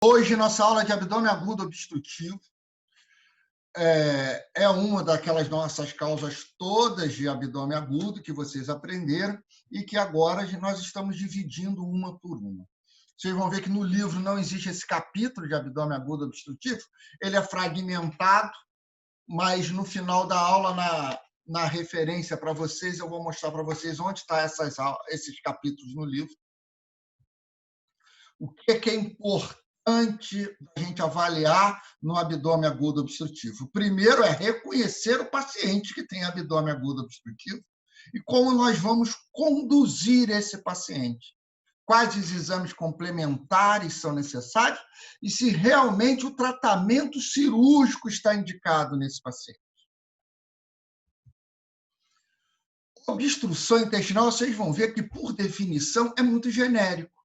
Hoje, nossa aula de abdômen agudo obstrutivo é uma daquelas nossas causas todas de abdômen agudo que vocês aprenderam e que agora nós estamos dividindo uma por uma. Vocês vão ver que no livro não existe esse capítulo de abdômen agudo obstrutivo, ele é fragmentado, mas no final da aula, na referência para vocês, eu vou mostrar para vocês onde estão esses capítulos no livro. O que é importante a gente avaliar no abdômen agudo obstrutivo? O primeiro é reconhecer o paciente que tem abdômen agudo obstrutivo e como nós vamos conduzir esse paciente. Quais os exames complementares são necessários e se realmente o tratamento cirúrgico está indicado nesse paciente. Obstrução intestinal, vocês vão ver que, por definição, é muito genérico.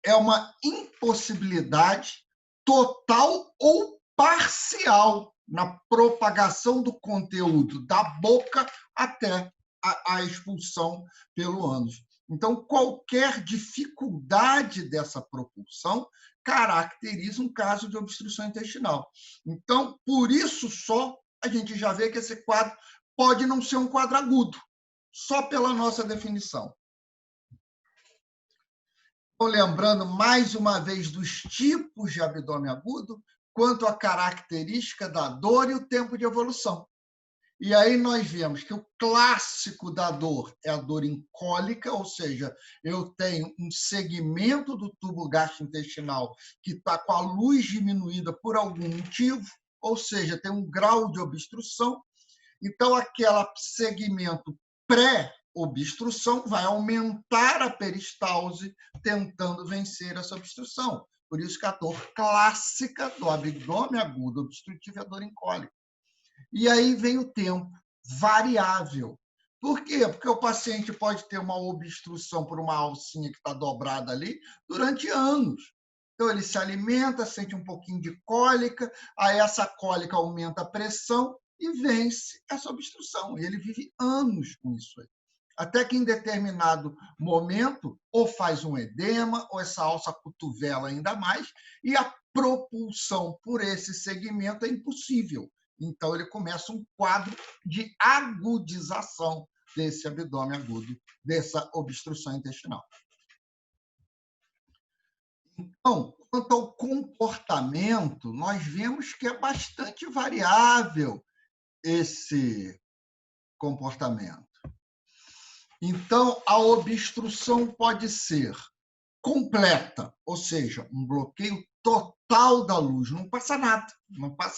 É uma impossibilidade total ou parcial na propagação do conteúdo da boca até a expulsão pelo ânus. Então, qualquer dificuldade dessa propulsão caracteriza um caso de obstrução intestinal. Então, por isso só, a gente já vê que esse quadro pode não ser um quadro agudo, só pela nossa definição. Lembrando mais uma vez dos tipos de abdômen agudo, quanto à característica da dor e o tempo de evolução. E aí nós vemos que o clássico da dor é a dor incólica, ou seja, eu tenho um segmento do tubo gastrointestinal que está com a luz diminuída por algum motivo, ou seja, tem um grau de obstrução. Então, aquele segmento pré-obstrução vai aumentar a peristalse, tentando vencer essa obstrução. Por isso que a dor clássica do abdômen agudo obstrutivo é a dor incólica. E aí vem o tempo variável. Por quê? Porque o paciente pode ter uma obstrução por uma alcinha que está dobrada ali durante anos. Então, ele se alimenta, sente um pouquinho de cólica, aí essa cólica aumenta a pressão e vence essa obstrução. E ele vive anos com isso aí. Até que, em determinado momento, ou faz um edema, ou essa alça cotovela ainda mais, e a propulsão por esse segmento é impossível. Então, ele começa um quadro de agudização desse abdômen agudo, dessa obstrução intestinal. Então, quanto ao comportamento, nós vemos que é bastante variável esse comportamento. Então, a obstrução pode ser completa, ou seja, um bloqueio total da luz, não passa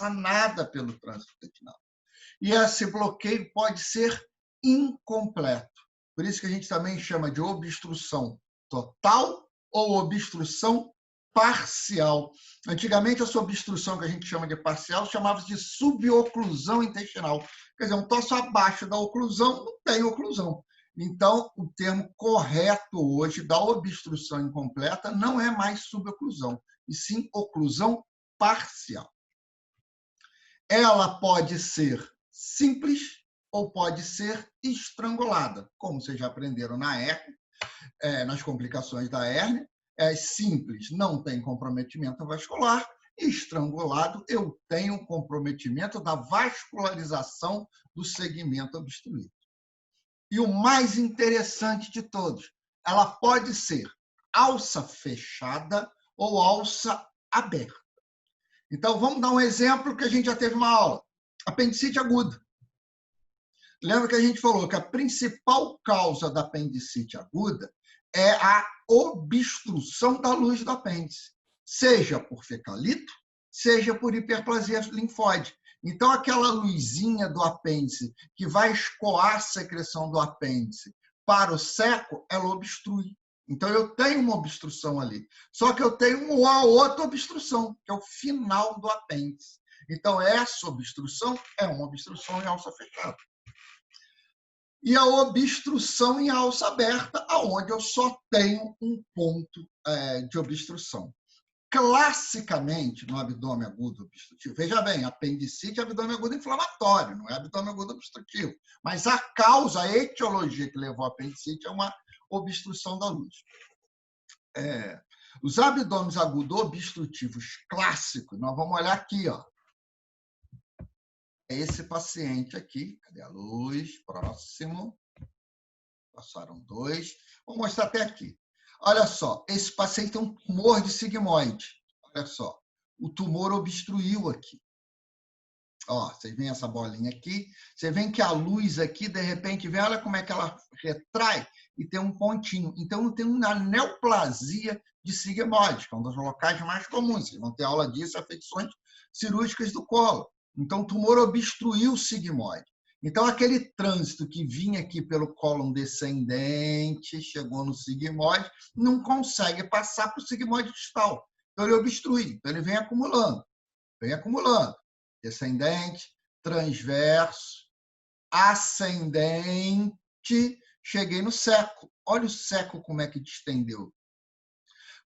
nada pelo trânsito intestinal. E esse bloqueio pode ser incompleto. Por isso que a gente também chama de obstrução total ou obstrução parcial. Antigamente, essa obstrução que a gente chama de parcial chamava-se de suboclusão intestinal. Quer dizer, um troço abaixo da oclusão não tem oclusão. Então, o termo correto hoje da obstrução incompleta não é mais suboclusão, e sim oclusão parcial. Ela pode ser simples ou pode ser estrangulada, como vocês já aprenderam na hérnia, nas complicações da hérnia. É simples, não tem comprometimento vascular. Estrangulado, eu tenho comprometimento da vascularização do segmento obstruído. E o mais interessante de todos, ela pode ser alça fechada ou alça aberta. Então, vamos dar um exemplo que a gente já teve uma aula. Apendicite aguda. Lembra que a gente falou que a principal causa da apendicite aguda é a obstrução da luz do apêndice, seja por fecalito, seja por hiperplasia linfóide. Então, aquela luzinha do apêndice que vai escoar a secreção do apêndice para o seco, ela obstrui. Então, eu tenho uma obstrução ali. Só que eu tenho uma outra obstrução, que é o final do apêndice. Então, essa obstrução é uma obstrução em alça fechada. E a obstrução em alça aberta, onde eu só tenho um ponto de obstrução. Classicamente, no abdômen agudo obstrutivo, veja bem, apendicite é abdômen agudo inflamatório, não é abdômen agudo obstrutivo. Mas a causa, a etiologia que levou à apendicite é uma obstrução da luz. Os abdômenes agudos obstrutivos clássicos, nós vamos olhar aqui, ó. É esse paciente aqui. Cadê a luz? Próximo. Passaram 2. Vou mostrar até aqui. Olha só, esse paciente tem um tumor de sigmoide. Olha só, o tumor obstruiu aqui. Ó, vocês veem essa bolinha aqui? Você vê que a luz aqui, de repente, vem, olha como é que ela retrai e tem um pontinho. Então, tem uma neoplasia de sigmoide, que é um dos locais mais comuns. Vocês vão ter aula disso, afecções cirúrgicas do colo. Então, o tumor obstruiu o sigmoide. Então, aquele trânsito que vinha aqui pelo cólon descendente, chegou no sigmoide, não consegue passar para o sigmoide distal. Então, ele obstrui. Então, ele vem acumulando. Descendente, transverso, ascendente, cheguei no seco. Olha o seco como é que distendeu.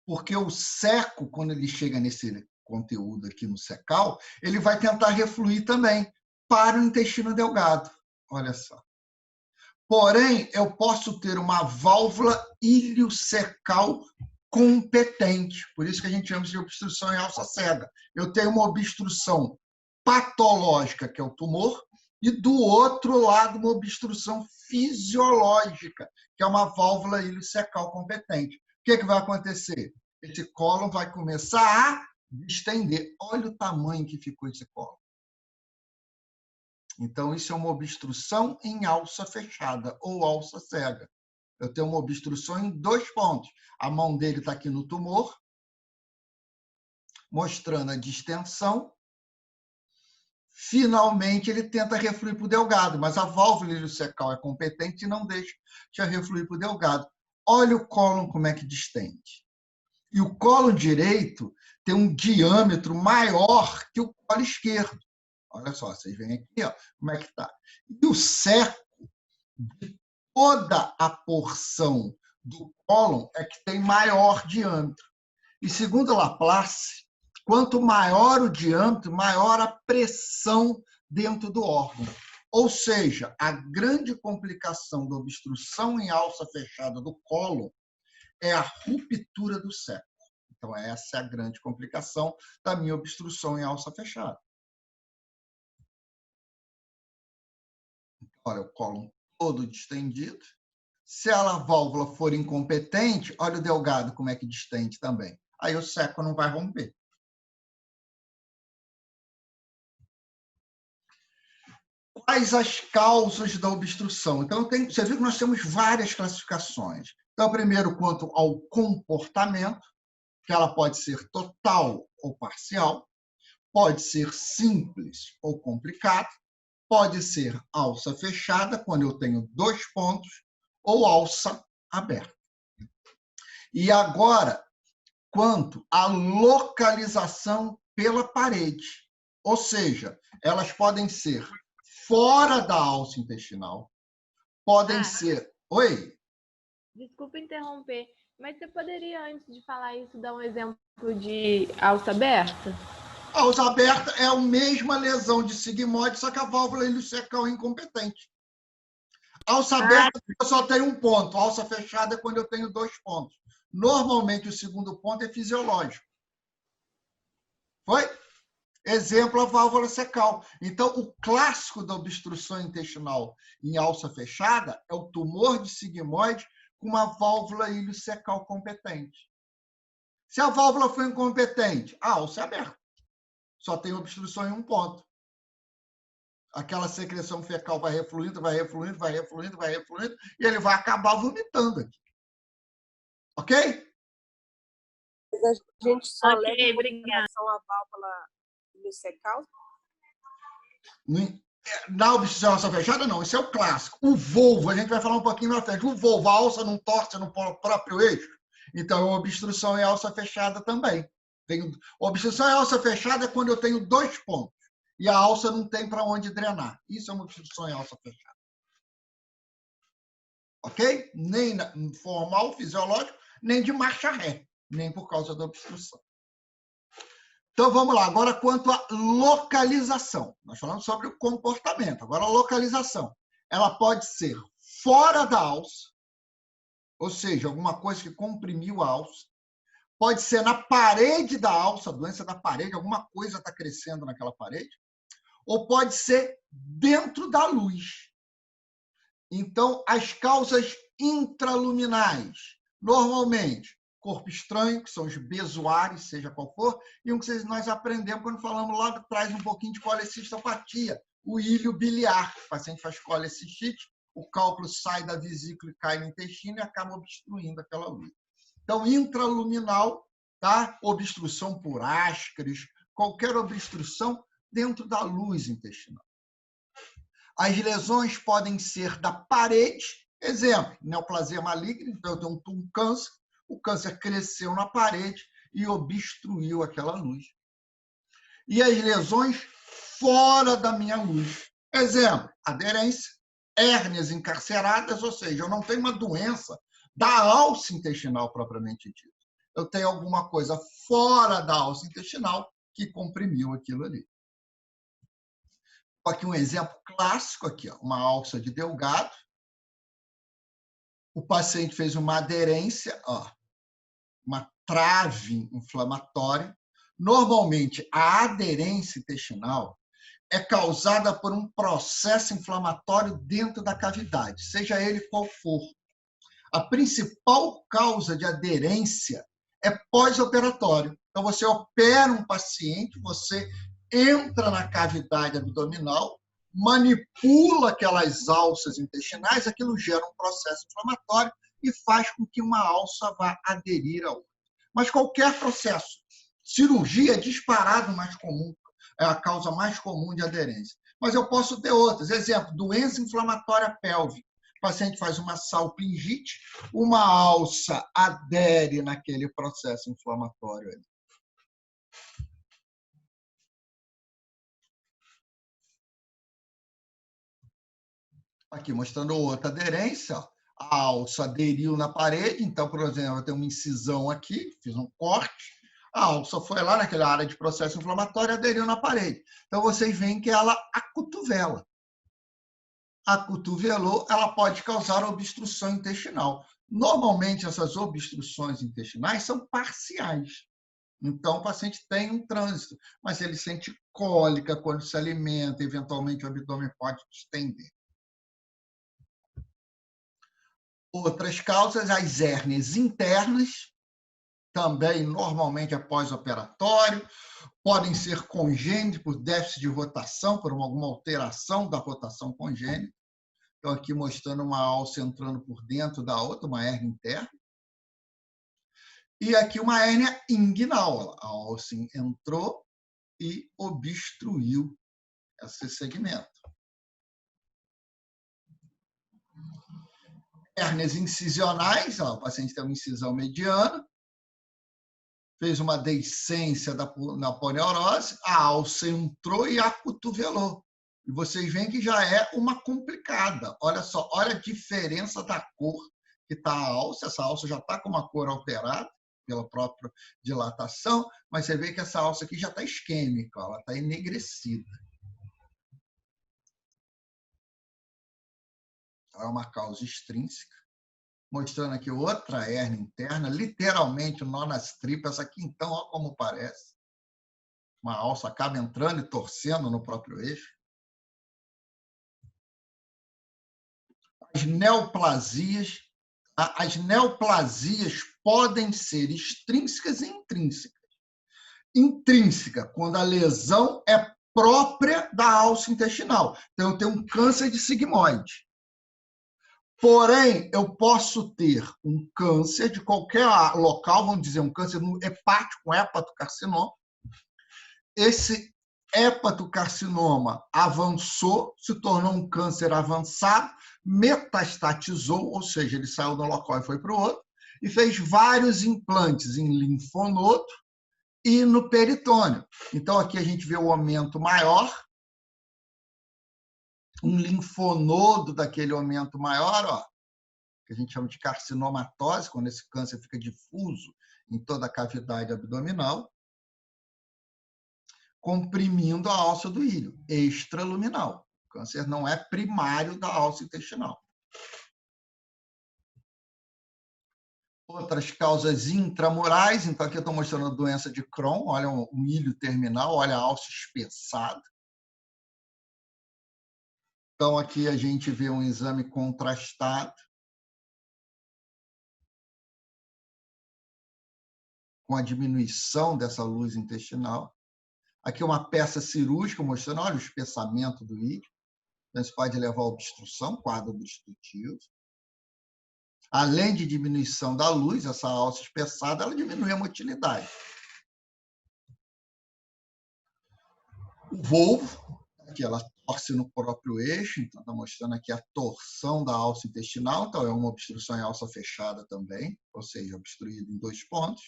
Porque o seco, quando ele chega nesse conteúdo aqui no secal, ele vai tentar refluir também para o intestino delgado. Olha só. Porém, eu posso ter uma válvula iliocecal competente. Por isso que a gente chama de obstrução em alça cega. Eu tenho uma obstrução patológica, que é o tumor, e do outro lado uma obstrução fisiológica, que é uma válvula iliocecal competente. O que vai acontecer? Esse cólon vai começar a distender. Olha o tamanho que ficou esse cólon. Então, isso é uma obstrução em alça fechada ou alça cega. Eu tenho uma obstrução em 2 pontos. A mão dele está aqui no tumor, mostrando a distensão. Finalmente, ele tenta refluir para o delgado, mas a válvula iliocecal é competente e não deixa refluir para o delgado. Olha o cólon como é que distende. E o cólon direito tem um diâmetro maior que o cólon esquerdo. Olha só, vocês veem aqui, ó, como é que está. E o seco de toda a porção do cólon é que tem maior diâmetro. E segundo Laplace, quanto maior o diâmetro, maior a pressão dentro do órgão. Ou seja, a grande complicação da obstrução em alça fechada do cólon é a ruptura do seco. Então, essa é a grande complicação da minha obstrução em alça fechada. Olha o cólon todo distendido. Se a válvula for incompetente, olha o delgado como é que distende também. Aí o seco não vai romper. Quais as causas da obstrução? Então, você viu que nós temos várias classificações. Então, primeiro, quanto ao comportamento, que ela pode ser total ou parcial, pode ser simples ou complicado, pode ser alça fechada, quando eu tenho 2 pontos, ou alça aberta. E agora, quanto à localização pela parede, ou seja, elas podem ser fora da alça intestinal, podem ser... Oi? Desculpa interromper, mas você poderia, antes de falar isso, dar um exemplo de alça aberta? A alça aberta é a mesma lesão de sigmoide, só que a válvula iliocecal é incompetente. Alça aberta, eu só tenho 1 ponto. Alça fechada é quando eu tenho 2 pontos. Normalmente, o segundo ponto é fisiológico. Foi? Exemplo, a válvula cecal. Então, o clássico da obstrução intestinal em alça fechada é o tumor de sigmoide com uma válvula iliocecal competente. Se a válvula for incompetente, a alça é aberta. Só tem obstrução em 1 ponto. Aquela secreção fecal vai refluindo, e ele vai acabar vomitando aqui. Ok? Mas a gente só leva em obrigada. consideração a válvula iliocecal? Na obstrução alça fechada, não. Esse é o clássico. O volvo, a gente vai falar um pouquinho na frente. O volvo, a alça não torce no próprio eixo. Então, a obstrução em alça fechada também. Obstrução em alça fechada é quando eu tenho 2 pontos e a alça não tem para onde drenar. Isso é uma obstrução em alça fechada. Ok? Nem formal, fisiológico, nem de marcha ré, nem por causa da obstrução. Então, vamos lá. Agora, quanto à localização. Nós falamos sobre o comportamento. Agora, a localização. Ela pode ser fora da alça, ou seja, alguma coisa que comprimiu a alça. pode ser na parede da alça, doença da parede, alguma coisa está crescendo naquela parede, ou pode ser dentro da luz. Então, as causas intraluminais, normalmente, corpo estranho, que são os bezoares, seja qual for, e um que nós aprendemos quando falamos lá atrás um pouquinho de colecistopatia, o ilho biliar. O paciente faz colecistite, o cálculo sai da vesícula e cai no intestino e acaba obstruindo aquela luz. Então, intraluminal, tá? Obstrução por ascaris, qualquer obstrução dentro da luz intestinal. As lesões podem ser da parede, exemplo, neoplasia maligna, então eu tenho um câncer, o câncer cresceu na parede e obstruiu aquela luz. E as lesões fora da minha luz. Exemplo, aderência, hérnias encarceradas, ou seja, eu não tenho uma doença da alça intestinal propriamente dita. Eu tenho alguma coisa fora da alça intestinal que comprimiu aquilo ali. Aqui um exemplo clássico, aqui, ó, uma alça de Delgado. O paciente fez uma aderência, ó, uma trave inflamatória. Normalmente, a aderência intestinal é causada por um processo inflamatório dentro da cavidade, seja ele qual for. A principal causa de aderência é pós-operatório. Então, você opera um paciente, você entra na cavidade abdominal, manipula aquelas alças intestinais, aquilo gera um processo inflamatório e faz com que uma alça vá aderir a outra. Mas qualquer processo, cirurgia é disparado mais comum, é a causa mais comum de aderência. Mas eu posso ter outras. Exemplo, doença inflamatória pélvica. O paciente faz uma salpingite, uma alça adere naquele processo inflamatório ali. Aqui mostrando outra aderência, ó. A alça aderiu na parede, então, por exemplo, eu tenho uma incisão aqui, fiz um corte, a alça foi lá naquela área de processo inflamatório e aderiu na parede. Então, vocês veem que ela acotovela. Acotovelou, ela pode causar obstrução intestinal. Normalmente, essas obstruções intestinais são parciais. Então, o paciente tem um trânsito, mas ele sente cólica quando se alimenta, eventualmente o abdômen pode distender. Outras causas, as hérnias internas, também normalmente é pós-operatório, podem ser congênitas por déficit de rotação, por alguma alteração da rotação congênita. Então, aqui mostrando uma alça entrando por dentro da outra, uma hérnia interna. E aqui uma hérnia inguinal. A alça entrou e obstruiu esse segmento. Hérnias incisionais, ó, o paciente tem uma incisão mediana, fez uma deiscência na polineurose, a alça entrou e acotovelou. E vocês veem que já é uma complicada. Olha só, olha a diferença da cor que está a alça. Essa alça já está com uma cor alterada pela própria dilatação, mas você vê que essa alça aqui já está isquêmica, ela está enegrecida. É uma causa extrínseca. Mostrando aqui outra hérnia interna, literalmente o nó nas tripas. Aqui, então, olha como parece. Uma alça acaba entrando e torcendo no próprio eixo. As neoplasias podem ser extrínsecas e intrínsecas. Intrínseca, quando a lesão é própria da alça intestinal. Então, eu tenho um câncer de sigmoide. Porém, eu posso ter um câncer de qualquer local, vamos dizer, um câncer hepático, um hepatocarcinoma. Esse hepatocarcinoma avançou, se tornou um câncer avançado, metastatizou, ou seja, ele saiu de um local e foi para o outro, e fez vários implantes em linfonodo e no peritônio. Então, aqui a gente vê o aumento maior, um linfonodo daquele aumento maior, ó, que a gente chama de carcinomatose, quando esse câncer fica difuso em toda a cavidade abdominal, comprimindo a alça do ilho, extraluminal. O câncer não é primário da alça intestinal. Outras causas intramurais, então aqui eu estou mostrando a doença de Crohn, olha o ilho terminal, olha a alça espessada. Então aqui a gente vê um exame contrastado, com a diminuição dessa luz intestinal. Aqui uma peça cirúrgica mostrando, olha o espessamento do ilho. Então, isso pode levar a obstrução, quadro obstrutivo. Além de diminuição da luz, essa alça espessada, ela diminui a motilidade. O volvo, aqui ela torce no próprio eixo, então está mostrando aqui a torção da alça intestinal, então é uma obstrução em alça fechada também, ou seja, obstruído em 2 pontos.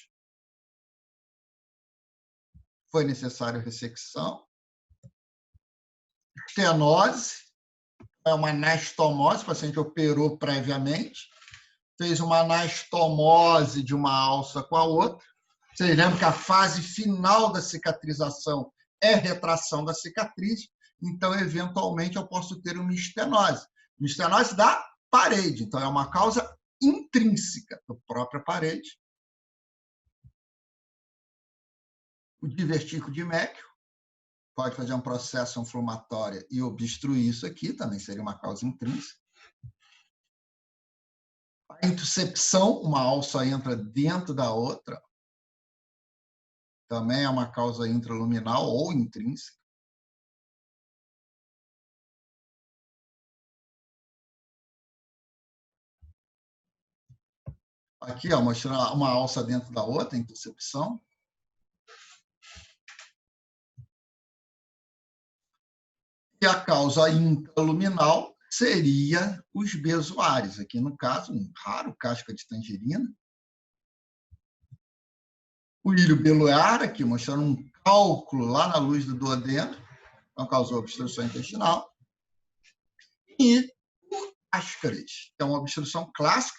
Foi necessário ressecção. Estenose, é uma anastomose, o paciente operou previamente, fez uma anastomose de uma alça com a outra. Vocês lembram que a fase final da cicatrização é retração da cicatriz, então, eventualmente, eu posso ter uma estenose. Uma estenose da parede, então é uma causa intrínseca da própria parede. O divertículo de Meckel pode fazer um processo inflamatório e obstruir isso aqui, também seria uma causa intrínseca. A intuscepção, uma alça entra dentro da outra, também é uma causa intraluminal ou intrínseca. Aqui, ó, mostrando uma alça dentro da outra, intuscepção. E a causa intraluminal seria os bezoares. Aqui, no caso, um raro casca de tangerina. O ilho beloar, aqui, mostrando um cálculo lá na luz do duodeno, então causou obstrução intestinal. E ascaris, que é uma obstrução clássica.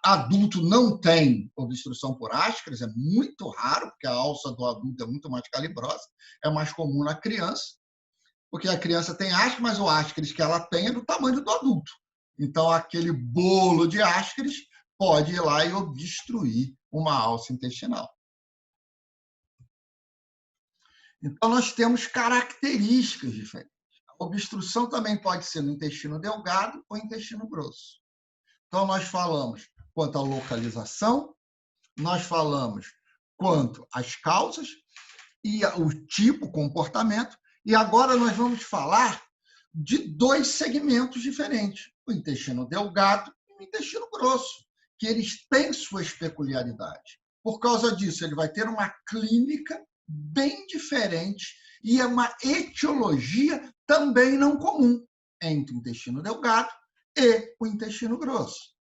Adulto não tem obstrução por ascaris, é muito raro, porque a alça do adulto é muito mais calibrosa, é mais comum na criança, porque a criança tem ascaris, mas o ascaris que ela tem é do tamanho do adulto. Então, aquele bolo de ascaris pode ir lá e obstruir uma alça intestinal. Então, nós temos características diferentes. A obstrução também pode ser no intestino delgado ou intestino grosso. Então, nós falamos quanto à localização, nós falamos quanto às causas e o tipo, o comportamento, e agora nós vamos falar de 2 segmentos diferentes, o intestino delgado e o intestino grosso, que eles têm suas peculiaridades. Por causa disso, ele vai ter uma clínica bem diferente e é uma etiologia também não comum entre o intestino delgado e o intestino grosso.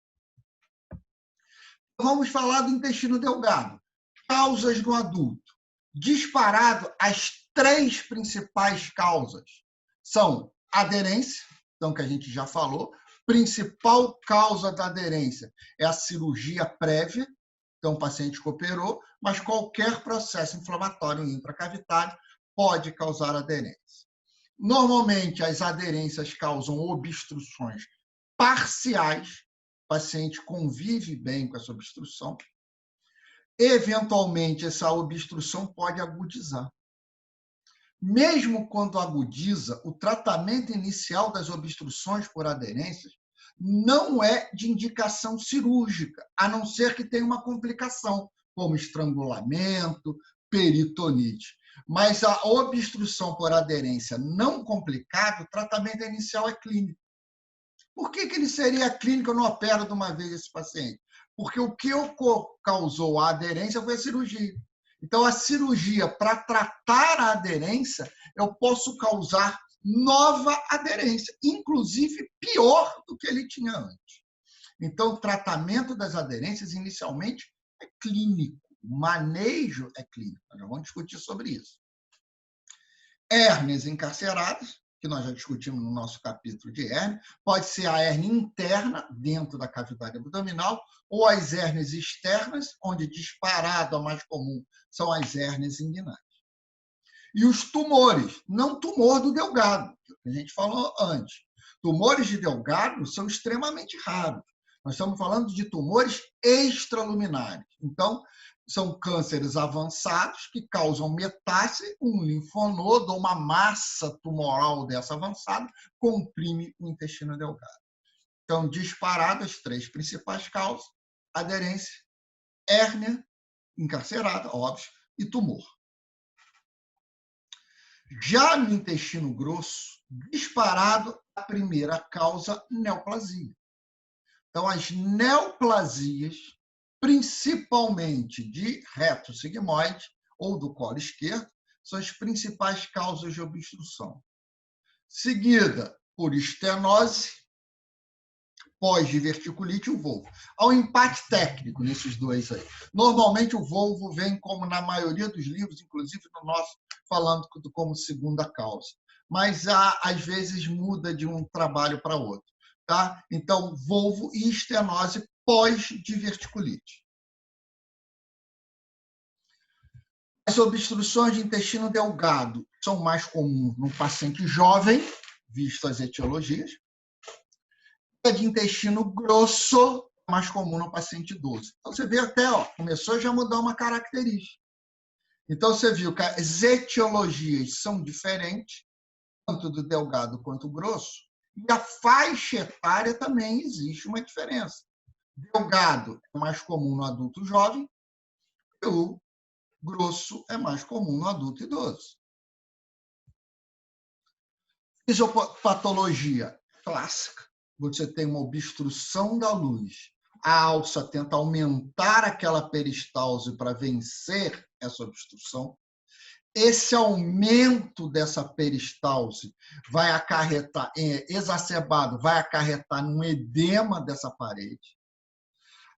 Vamos falar do intestino delgado. Causas no adulto. Disparado, as 3 principais causas são aderência, então que a gente já falou. Principal causa da aderência é a cirurgia prévia, então o paciente que operou, mas qualquer processo inflamatório intracavitário pode causar aderência. Normalmente, as aderências causam obstruções parciais, o paciente convive bem com essa obstrução. Eventualmente, essa obstrução pode agudizar. Mesmo quando agudiza, o tratamento inicial das obstruções por aderências não é de indicação cirúrgica, a não ser que tenha uma complicação, como estrangulamento, peritonite. Mas a obstrução por aderência não complicada, o tratamento inicial é clínico. Por que ele seria clínico? Eu não opero de uma vez esse paciente. Porque o que causou a aderência foi a cirurgia. Então, a cirurgia, para tratar a aderência, eu posso causar nova aderência, inclusive pior do que ele tinha antes. Então, o tratamento das aderências, inicialmente, é clínico. O manejo é clínico. Nós vamos discutir sobre isso. Hérnias encarceradas, que nós já discutimos no nosso capítulo de hérnia, pode ser a hérnia interna, dentro da cavidade abdominal, ou as hérnias externas, onde disparado a mais comum são as hérnias inguinais. E os tumores, não tumor do delgado, que a gente falou antes. Tumores de delgado são extremamente raros. Nós estamos falando de tumores extraluminares. Então, são cânceres avançados que causam metástase, um linfonodo ou uma massa tumoral dessa avançada comprime o intestino delgado. Então, disparadas as 3 principais causas: aderência, hérnia encarcerada, óbvio, e tumor. Já no intestino grosso, disparado a primeira causa, neoplasia. Então, as neoplasias, principalmente de reto sigmoide ou do colo esquerdo, são as principais causas de obstrução. Seguida por estenose, pós-diverticulite e o volvo. Há um empate técnico nesses dois aí. Normalmente o volvo vem como na maioria dos livros, inclusive no nosso, falando como segunda causa. Mas às vezes muda de um trabalho para outro. Tá? Então, volvo e estenose pós-diverticulite. As obstruções de intestino delgado são mais comuns no paciente jovem, visto as etiologias. A de intestino grosso, mais comum no paciente idoso. Então, você vê até, começou já a mudar uma característica. Então, você viu que as etiologias são diferentes, tanto do delgado quanto do grosso, e a faixa etária também existe uma diferença. Delgado é mais comum no adulto jovem, e o grosso é mais comum no adulto idoso. Fisiopatologia clássica. Você tem uma obstrução da luz. A alça tenta aumentar aquela peristalse para vencer essa obstrução. Esse aumento dessa peristalse vai acarretar, exacerbado, vai acarretar num edema dessa parede.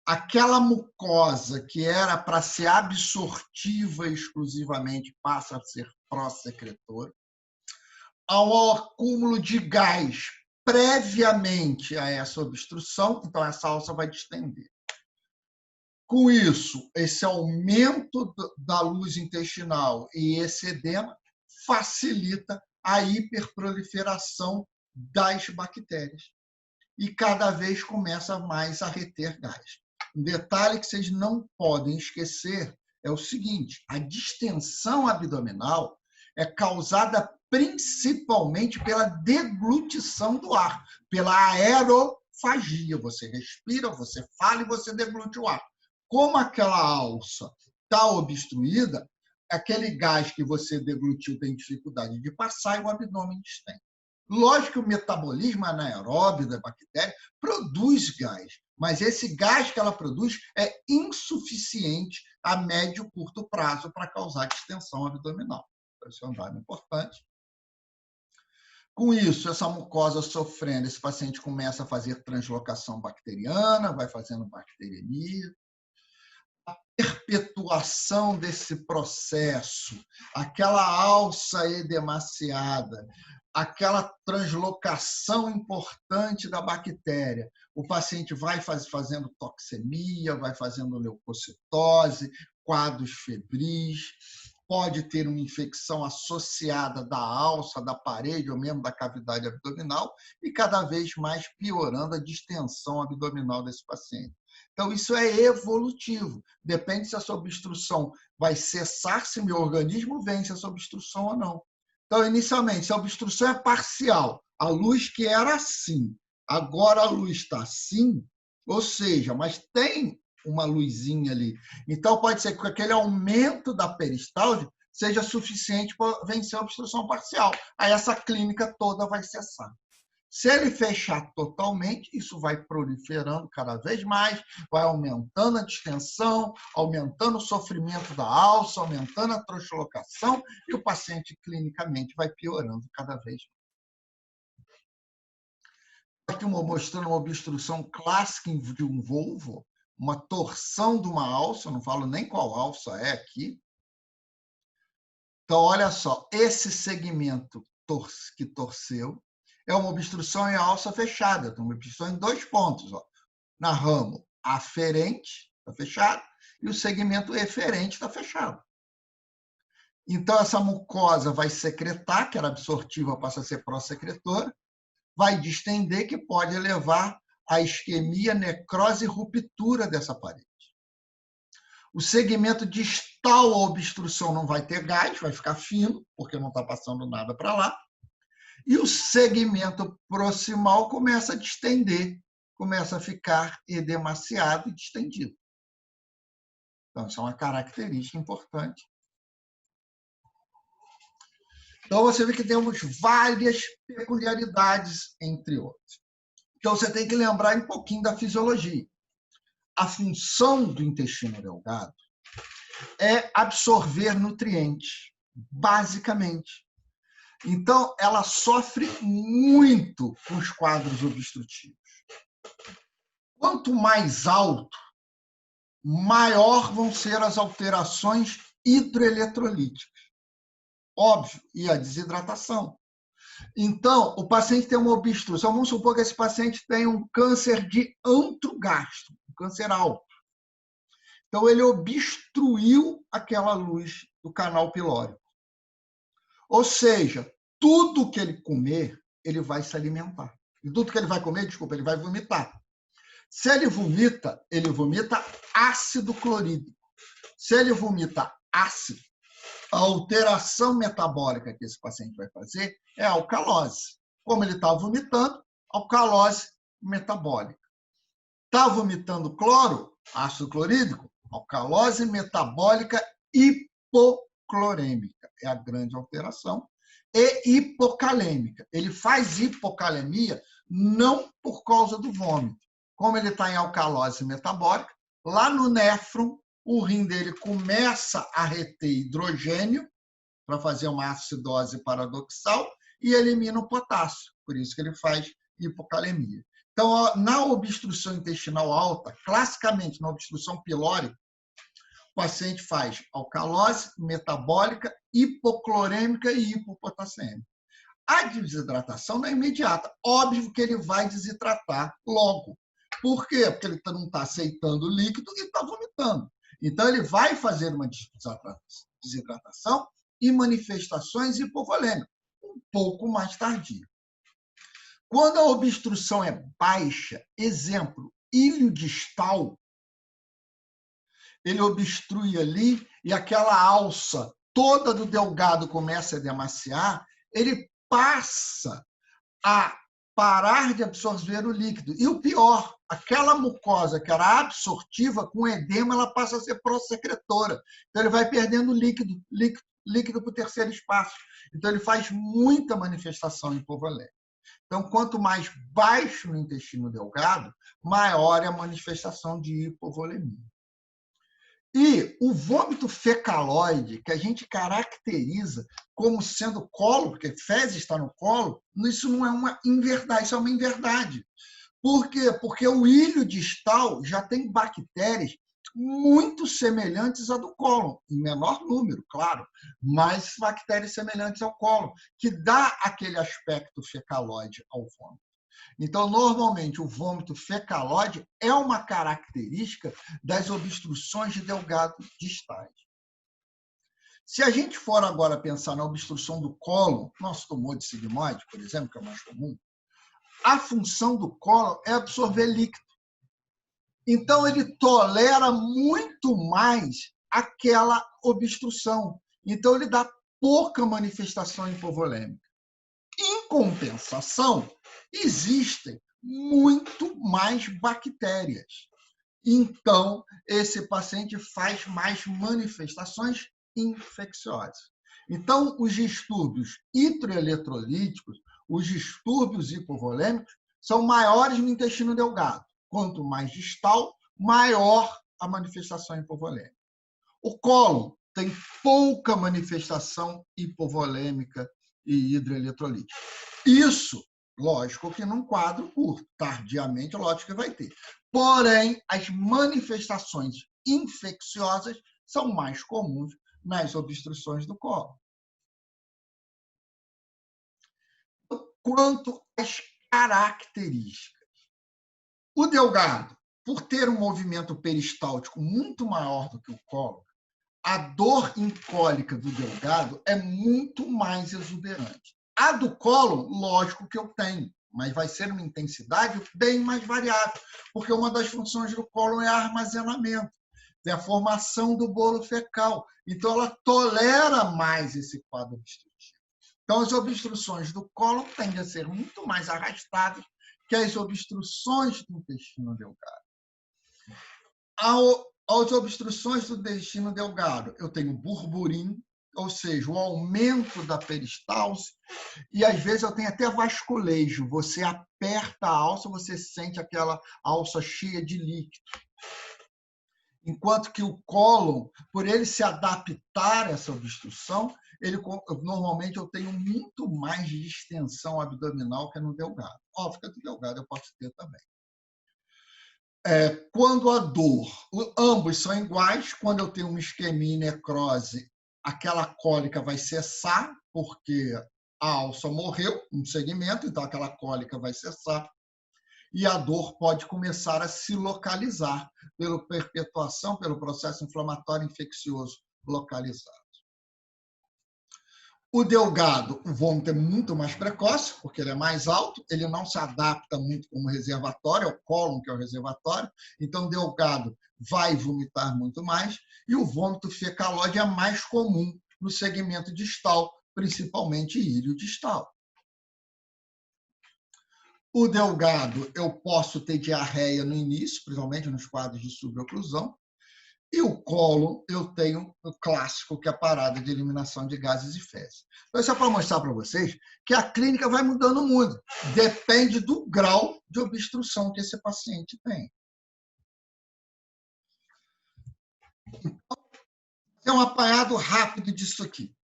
Aquela mucosa que era para ser absortiva exclusivamente passa a ser pró-secretora. Há um acúmulo de gás previamente a essa obstrução, então essa alça vai distender. Com isso, esse aumento da luz intestinal e esse edema facilita a hiperproliferação das bactérias e cada vez começa mais a reter gás. Um detalhe que vocês não podem esquecer é o seguinte: a distensão abdominal é causada principalmente pela deglutição do ar, pela aerofagia. Você respira, você fala e você deglute o ar. Como aquela alça está obstruída, aquele gás que você deglutiu tem dificuldade de passar e o abdômen distende. Lógico que o metabolismo anaeróbio da bactéria produz gás, mas esse gás que ela produz é insuficiente a médio e curto prazo para causar distensão abdominal. Esse é um dado importante. Com isso, essa mucosa sofrendo, esse paciente começa a fazer translocação bacteriana, vai fazendo bacteremia. A perpetuação desse processo, aquela alça edemaciada, aquela translocação importante da bactéria, o paciente vai fazendo toxemia, vai fazendo leucocitose, quadros febris, pode ter uma infecção associada da alça, da parede ou mesmo da cavidade abdominal e cada vez mais piorando a distensão abdominal desse paciente. Então, isso é evolutivo. Depende se essa obstrução vai cessar, se meu organismo vence essa obstrução ou não. Então, inicialmente, se a obstrução é parcial, a luz que era assim, agora a luz está assim, ou seja, mas tem uma luzinha ali. Então, pode ser que aquele aumento da peristalse seja suficiente para vencer a obstrução parcial. Aí essa clínica toda vai cessar. Se ele fechar totalmente, isso vai proliferando cada vez mais, vai aumentando a distensão, aumentando o sofrimento da alça, aumentando a translocação, e o paciente clinicamente vai piorando cada vez mais. Aqui mostrando uma obstrução clássica de um volvo, uma torção de uma alça, não falo nem qual alça é aqui. Então, olha só, esse segmento que torceu é uma obstrução em alça fechada, então uma obstrução em 2 pontos. Ó. Na ramo aferente, está fechado, e o segmento eferente está fechado. Então, essa mucosa vai secretar, que era absortiva, passa a ser pró-secretora, vai distender, que pode levar a isquemia, necrose e ruptura dessa parede. O segmento distal, a obstrução não vai ter gás, vai ficar fino, porque não está passando nada para lá. E o segmento proximal começa a distender, começa a ficar edemaciado e distendido. Então, isso é uma característica importante. Então, você vê que temos várias peculiaridades, entre outras. Então, você tem que lembrar um pouquinho da fisiologia. A função do intestino delgado é absorver nutrientes, basicamente. Então, ela sofre muito com os quadros obstrutivos. Quanto mais alto, maior vão ser as alterações hidroeletrolíticas. Óbvio, e a desidratação. Então, o paciente tem uma obstrução. Vamos supor que esse paciente tem um câncer de antro gástrico, um câncer alto. Então, ele obstruiu aquela luz do canal pilórico. Ou seja, tudo que ele comer, ele vai se alimentar. E tudo que ele vai comer, desculpa, ele vai vomitar. Se ele vomita ácido clorídrico. Se ele vomita ácido, a alteração metabólica que esse paciente vai fazer é a alcalose. Como ele está vomitando, alcalose metabólica. Está vomitando cloro, ácido clorídrico, alcalose metabólica hipoclorêmica. É a grande alteração. E hipocalêmica. Ele faz hipocalemia não por causa do vômito. Como ele está em alcalose metabólica, lá no néfron, o rim dele começa a reter hidrogênio para fazer uma acidose paradoxal e elimina o potássio. Por isso que ele faz hipocalemia. Então, na obstrução intestinal alta, classicamente na obstrução pilórica, o paciente faz alcalose metabólica, hipoclorêmica e hipopotassiêmica. A desidratação não é imediata. Óbvio que ele vai desidratar logo. Por quê? Porque ele não está aceitando o líquido e está vomitando. Então, ele vai fazer uma desidratação e manifestações hipovolêmicas, um pouco mais tardio. Quando a obstrução é baixa, exemplo, ilho distal, ele obstrui ali e aquela alça toda do delgado começa a edemaciar, ele passa a parar de absorver o líquido. E o pior, aquela mucosa que era absortiva, com edema, ela passa a ser prosecretora. Então, ele vai perdendo líquido para o terceiro espaço. Então, ele faz muita manifestação hipovolêmica. Então, quanto mais baixo no intestino delgado, maior é a manifestação de hipovolemia. E o vômito fecaloide, que a gente caracteriza como sendo colo, porque fezes está no colo, isso não é uma inverdade, isso é uma inverdade. Por quê? Porque o ilho distal já tem bactérias muito semelhantes à do cólon, em menor número, claro, mas bactérias semelhantes ao cólon, que dá aquele aspecto fecaloide ao vômito. Então, normalmente, o vômito fecaloide é uma característica das obstruções de delgado distais. Se a gente for agora pensar na obstrução do cólon, nosso tumor de sigmoide, por exemplo, que é o mais comum, a função do cólon é absorver líquido. Então, ele tolera muito mais aquela obstrução. Então, ele dá pouca manifestação hipovolêmica. Em compensação, existem muito mais bactérias. Então, esse paciente faz mais manifestações infecciosas. Então, os distúrbios hidroeletrolíticos, os distúrbios hipovolêmicos, são maiores no intestino delgado. Quanto mais distal, maior a manifestação hipovolêmica. O cólon tem pouca manifestação hipovolêmica e hidroeletrolítica. Isso, lógico que num quadro curto, tardiamente, lógico que vai ter. Porém, as manifestações infecciosas são mais comuns nas obstruções do cólon. Quanto às características. O delgado, por ter um movimento peristáltico muito maior do que o cólon, a dor incólica do delgado é muito mais exuberante. A do cólon, lógico que eu tenho, mas vai ser uma intensidade bem mais variável, porque uma das funções do cólon é armazenamento, é a formação do bolo fecal. Então, ela tolera mais esse quadro obstrutivo. Então, as obstruções do cólon tendem a ser muito mais arrastadas que as obstruções do intestino delgado. As obstruções do intestino delgado, eu tenho burburinho, ou seja, o aumento da peristalse, e às vezes eu tenho até vasculejo. Você aperta a alça, você sente aquela alça cheia de líquido. Enquanto que o cólon, por ele se adaptar a essa obstrução, normalmente eu tenho muito mais de distensão abdominal que no delgado. Óbvio que no delgado eu posso ter também. Quando a dor, ambos são iguais, quando eu tenho uma isquemia e necrose, aquela cólica vai cessar, porque a alça morreu no segmento, então aquela cólica vai cessar, e a dor pode começar a se localizar pela perpetuação, pelo processo inflamatório infeccioso localizado. O delgado, o vômito é muito mais precoce, porque ele é mais alto, ele não se adapta muito como reservatório, é o cólon que é o reservatório, então o delgado vai vomitar muito mais, e o vômito fecalóide é mais comum no segmento distal, principalmente íleo distal. O delgado, eu posso ter diarreia no início, principalmente nos quadros de suboclusão, e o cólon, eu tenho o clássico, que é a parada de eliminação de gases e fezes. Então, isso é para mostrar para vocês que a clínica vai mudando muito. Depende do grau de obstrução que esse paciente tem. Então, é um apanhado rápido disso aqui.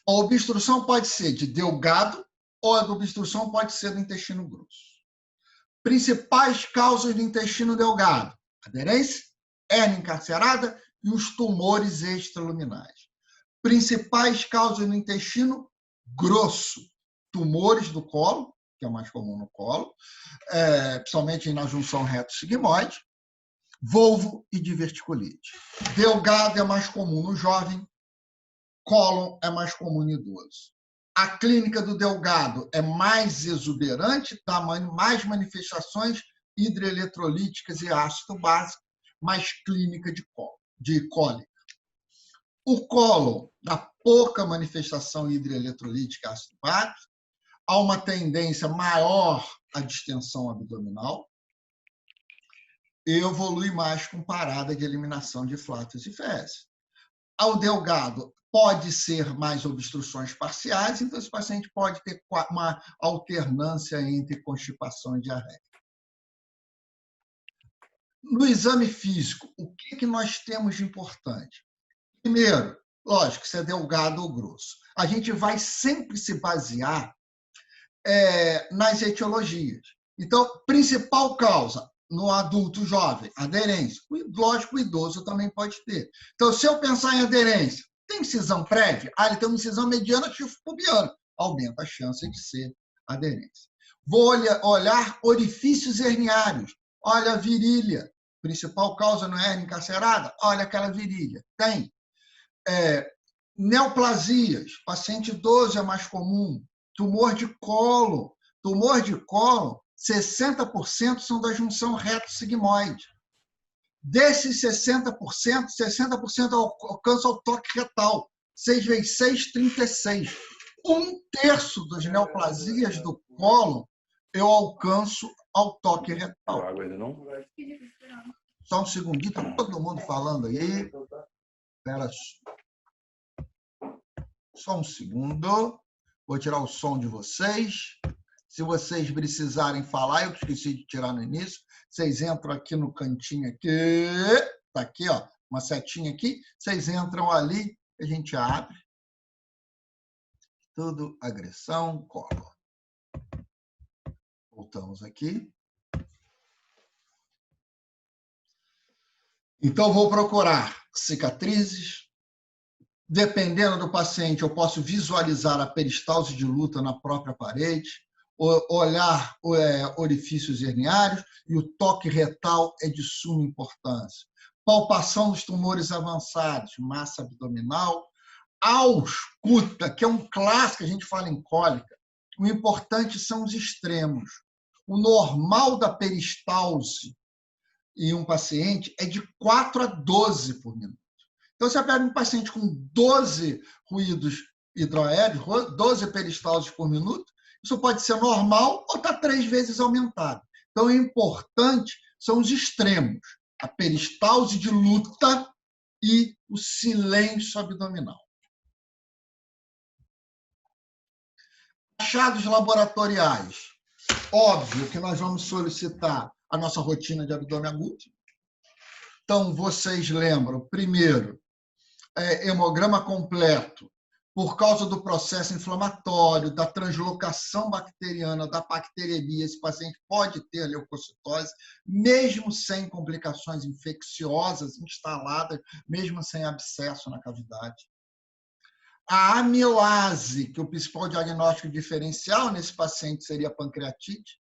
A obstrução pode ser de delgado ou a obstrução pode ser do intestino grosso. Principais causas do intestino delgado: aderência, hérnia encarcerada e os tumores extraluminais. Principais causas no intestino grosso: tumores do colo, que é o mais comum no colo, principalmente na junção reto-sigmoide, volvo e diverticulite. Delgado é mais comum no jovem, cólon é mais comum no idoso. A clínica do delgado é mais exuberante, dá mais manifestações hidroeletrolíticas e ácido básico, mais clínica de cólica. O cólon dá pouca manifestação hidroeletrolítica e ácido básico, há uma tendência maior à distensão abdominal e evolui mais com parada de eliminação de flatos e fezes. Ao delgado, pode ser mais obstruções parciais, então esse paciente pode ter uma alternância entre constipação e diarreia. No exame físico, o que nós temos de importante? Primeiro, lógico, se é delgado ou grosso. A gente vai sempre se basear nas etiologias. Então, principal causa no adulto jovem, aderência. Lógico, o idoso também pode ter. Então, se eu pensar em aderência, tem incisão prévia? Ele tem uma incisão mediana tifo-pubiana. Aumenta a chance de ser aderência. Vou olhar orifícios herniários. Olha a virilha. Principal causa não é hernia encarcerada? Olha aquela virilha. Tem. Neoplasias. Paciente idoso é mais comum. Tumor de colo. Tumor de colo, 60% são da junção reto-sigmoide. Desses 60%, 60% alcançam o toque retal. 6 × 6, 36. 1/3 das neoplasias do cólon eu alcanço ao toque retal. Só um segundinho, está todo mundo falando aí. Espera só um segundo. Vou tirar o som de vocês. Se vocês precisarem falar, eu esqueci de tirar no início, vocês entram aqui no cantinho aqui, está aqui, ó, uma setinha aqui, vocês entram ali, a gente abre. Tudo agressão, colo. Voltamos aqui. Então, vou procurar cicatrizes. Dependendo do paciente, eu posso visualizar a peristalse de luta na própria parede, olhar orifícios herniários, e o toque retal é de suma importância. Palpação dos tumores avançados, massa abdominal, ausculta, que é um clássico, a gente fala em cólica. O importante são os extremos. O normal da peristalse em um paciente é de 4 a 12 por minuto. Então, você pega um paciente com 12 ruídos hidroaéreos, 12 peristalses por minuto, isso pode ser normal ou está 3 vezes aumentado. Então, o importante são os extremos, a peristalse de luta e o silêncio abdominal. Achados laboratoriais. Óbvio que nós vamos solicitar a nossa rotina de abdômen agudo. Então, vocês lembram, primeiro, hemograma completo, por causa do processo inflamatório, da translocação bacteriana, da bacteremia, esse paciente pode ter leucocitose, mesmo sem complicações infecciosas instaladas, mesmo sem abscesso na cavidade. A amilase, que o principal diagnóstico diferencial nesse paciente seria pancreatite,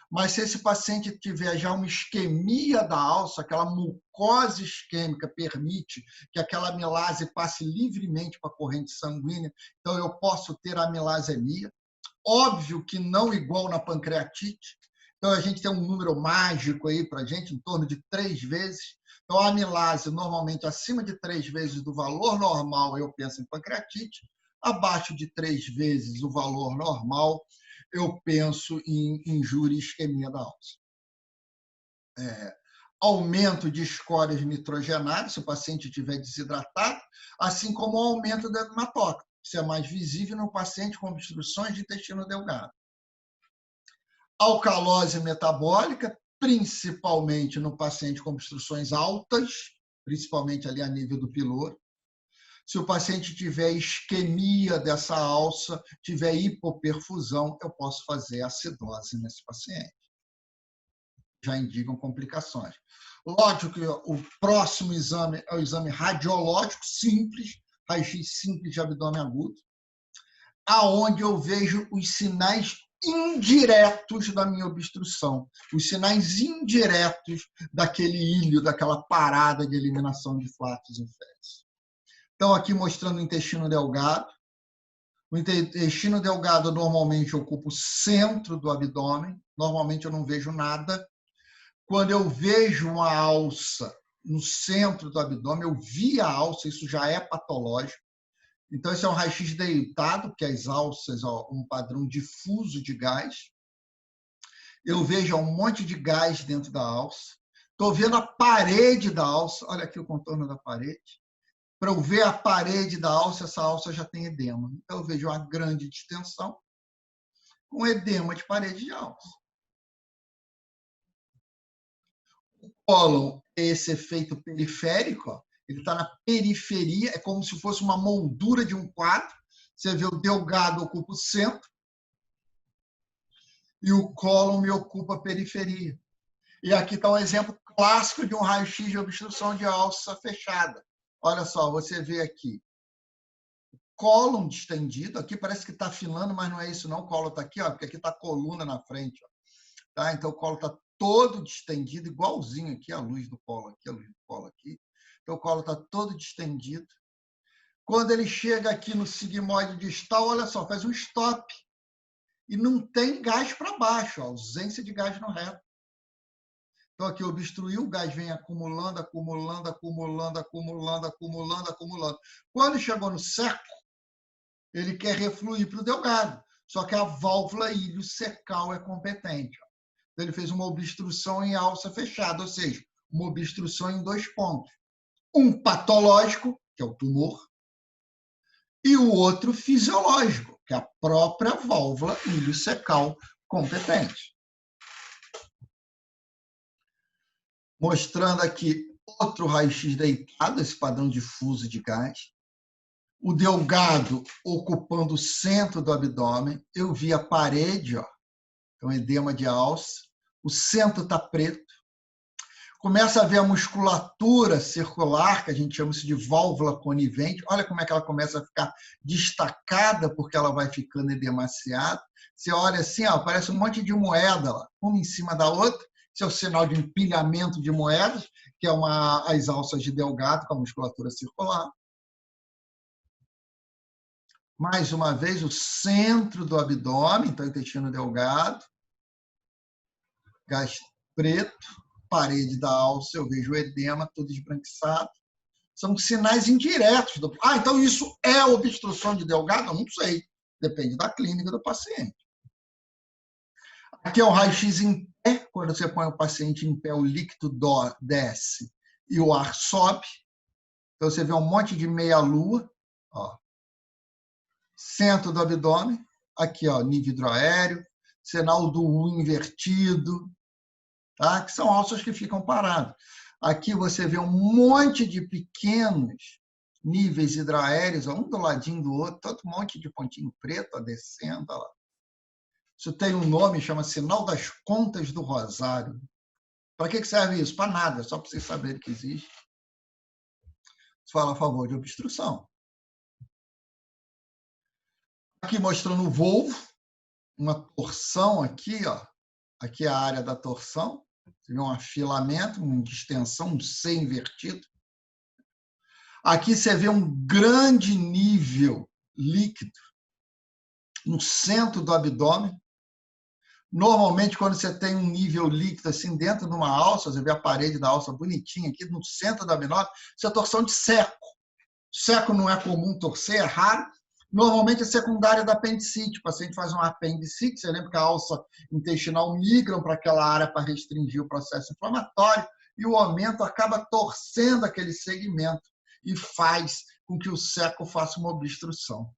mas se esse paciente tiver já uma isquemia da alça, aquela mucosa isquêmica permite que aquela amilase passe livremente para a corrente sanguínea, então eu posso ter amilasemia. Óbvio que não igual na pancreatite, então a gente tem um número mágico aí para a gente, em torno de 3 vezes. Então a amilase, normalmente acima de 3 vezes do valor normal, eu penso em pancreatite, abaixo de 3 vezes o valor normal, eu penso em injúria e isquemia da alça. Aumento de escórias nitrogenadas, se o paciente estiver desidratado, assim como o aumento do hematócrito, isso é mais visível no paciente com obstruções de intestino delgado. Alcalose metabólica, principalmente no paciente com obstruções altas, principalmente ali a nível do piloro. Se o paciente tiver isquemia dessa alça, tiver hipoperfusão, eu posso fazer acidose nesse paciente. Já indicam complicações. Lógico que o próximo exame é o exame radiológico simples, raio-x simples de abdômen agudo, aonde eu vejo os sinais indiretos da minha obstrução, os sinais indiretos daquele ilho, daquela parada de eliminação de flatos e fezes. Então, aqui mostrando o intestino delgado. O intestino delgado normalmente ocupa o centro do abdômen. Normalmente eu não vejo nada. Quando eu vejo uma alça no centro do abdômen, eu vi a alça, isso já é patológico. Então, esse é um raio-x deitado, porque as alças, um padrão difuso de gás. Eu vejo um monte de gás dentro da alça. Estou vendo a parede da alça. Olha aqui o contorno da parede. Para eu ver a parede da alça, essa alça já tem edema. Então, eu vejo uma grande distensão com edema de parede de alça. O cólon é esse efeito periférico, ó. Ele está na periferia, é como se fosse uma moldura de um quadro. Você vê o delgado ocupa o centro e o cólon me ocupa a periferia. E aqui está um exemplo clássico de um raio-x de obstrução de alça fechada. Olha só, você vê aqui cólon distendido, aqui parece que está afinando, mas não é isso não, o cólon está aqui, ó, porque aqui está a coluna na frente. Ó, tá? Então o cólon está todo distendido, igualzinho aqui, a luz do cólon aqui, a luz do cólon aqui. Então o cólon está todo distendido. Quando ele chega aqui no sigmoide distal, olha só, faz um stop. E não tem gás para baixo, ó, ausência de gás no reto. Então, aqui obstruiu, o gás vem acumulando, acumulando, acumulando, acumulando, acumulando, acumulando. Quando chegou no seco, ele quer refluir para o delgado. Só que a válvula iliocecal é competente. Então, ele fez uma obstrução em alça fechada, ou seja, uma obstrução em 2 pontos. Um patológico, que é o tumor, e o outro fisiológico, que é a própria válvula iliocecal competente. Mostrando aqui outro raio-x deitado, esse padrão difuso de gás. O delgado ocupando o centro do abdômen. Eu vi a parede, ó, então edema de alça. O centro está preto. Começa a ver a musculatura circular, que a gente chama isso de válvula conivente. Olha como é que ela começa a ficar destacada, porque ela vai ficando edemaciada. Você olha assim, ó, parece um monte de moeda, lá, uma em cima da outra. Esse é o sinal de empilhamento de moedas, que é as alças de delgado com a musculatura circular. Mais uma vez, o centro do abdômen, então, intestino delgado. gás preto, parede da alça, eu vejo o edema, tudo esbranquiçado. São sinais indiretos. Então isso é obstrução de Delgado? Eu não sei. Depende da clínica do paciente. Aqui é o raio-x em pé. Quando você põe o paciente em pé, o líquido desce e o ar sobe. Então, você vê um monte de meia-lua. Centro do abdômen. Aqui, nível hidroaéreo. Sinal do U invertido. Tá? Que são alças que ficam paradas. Aqui você vê um monte de pequenos níveis hidroaéreos, um do ladinho do outro, todo um monte de pontinho preto descendo. Lá. Isso tem um nome, chama Sinal das Contas do Rosário. Para que serve isso? Para nada, só para vocês saberem que existe. Isso fala a favor de obstrução. Aqui mostrando o volvo, uma torção aqui, aqui é a área da torção. Você vê um afilamento, uma distensão, um C invertido. Aqui você vê um grande nível líquido no centro do abdômen. Normalmente, quando você tem um nível líquido assim dentro de uma alça, você vê a parede da alça bonitinha aqui no centro do abdômen, isso é torção de seco. Seco não é comum torcer, é raro. Normalmente é secundária da apendicite. O paciente faz uma apendicite, você lembra que a alça intestinal migra para aquela área para restringir o processo inflamatório e o aumento acaba torcendo aquele segmento e faz com que o seco faça uma obstrução.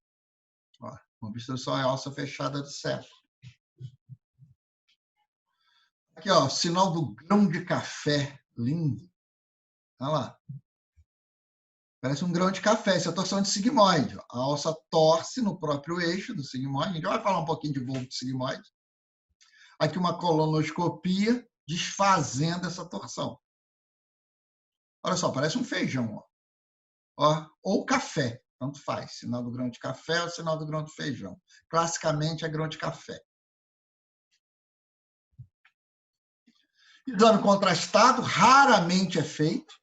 Uma obstrução é a alça fechada do seco. Aqui, sinal do grão de café. Lindo. Olha lá. Parece um grão de café. Isso é a torção de sigmoide. A alça torce no próprio eixo do sigmoide. A gente vai falar um pouquinho de volvo de sigmoide. Aqui uma colonoscopia desfazendo essa torção. Olha só, parece um feijão. Ou café, tanto faz. Sinal do grão de café ou sinal do grão de feijão. Classicamente é grão de café. Exame contrastado raramente é feito,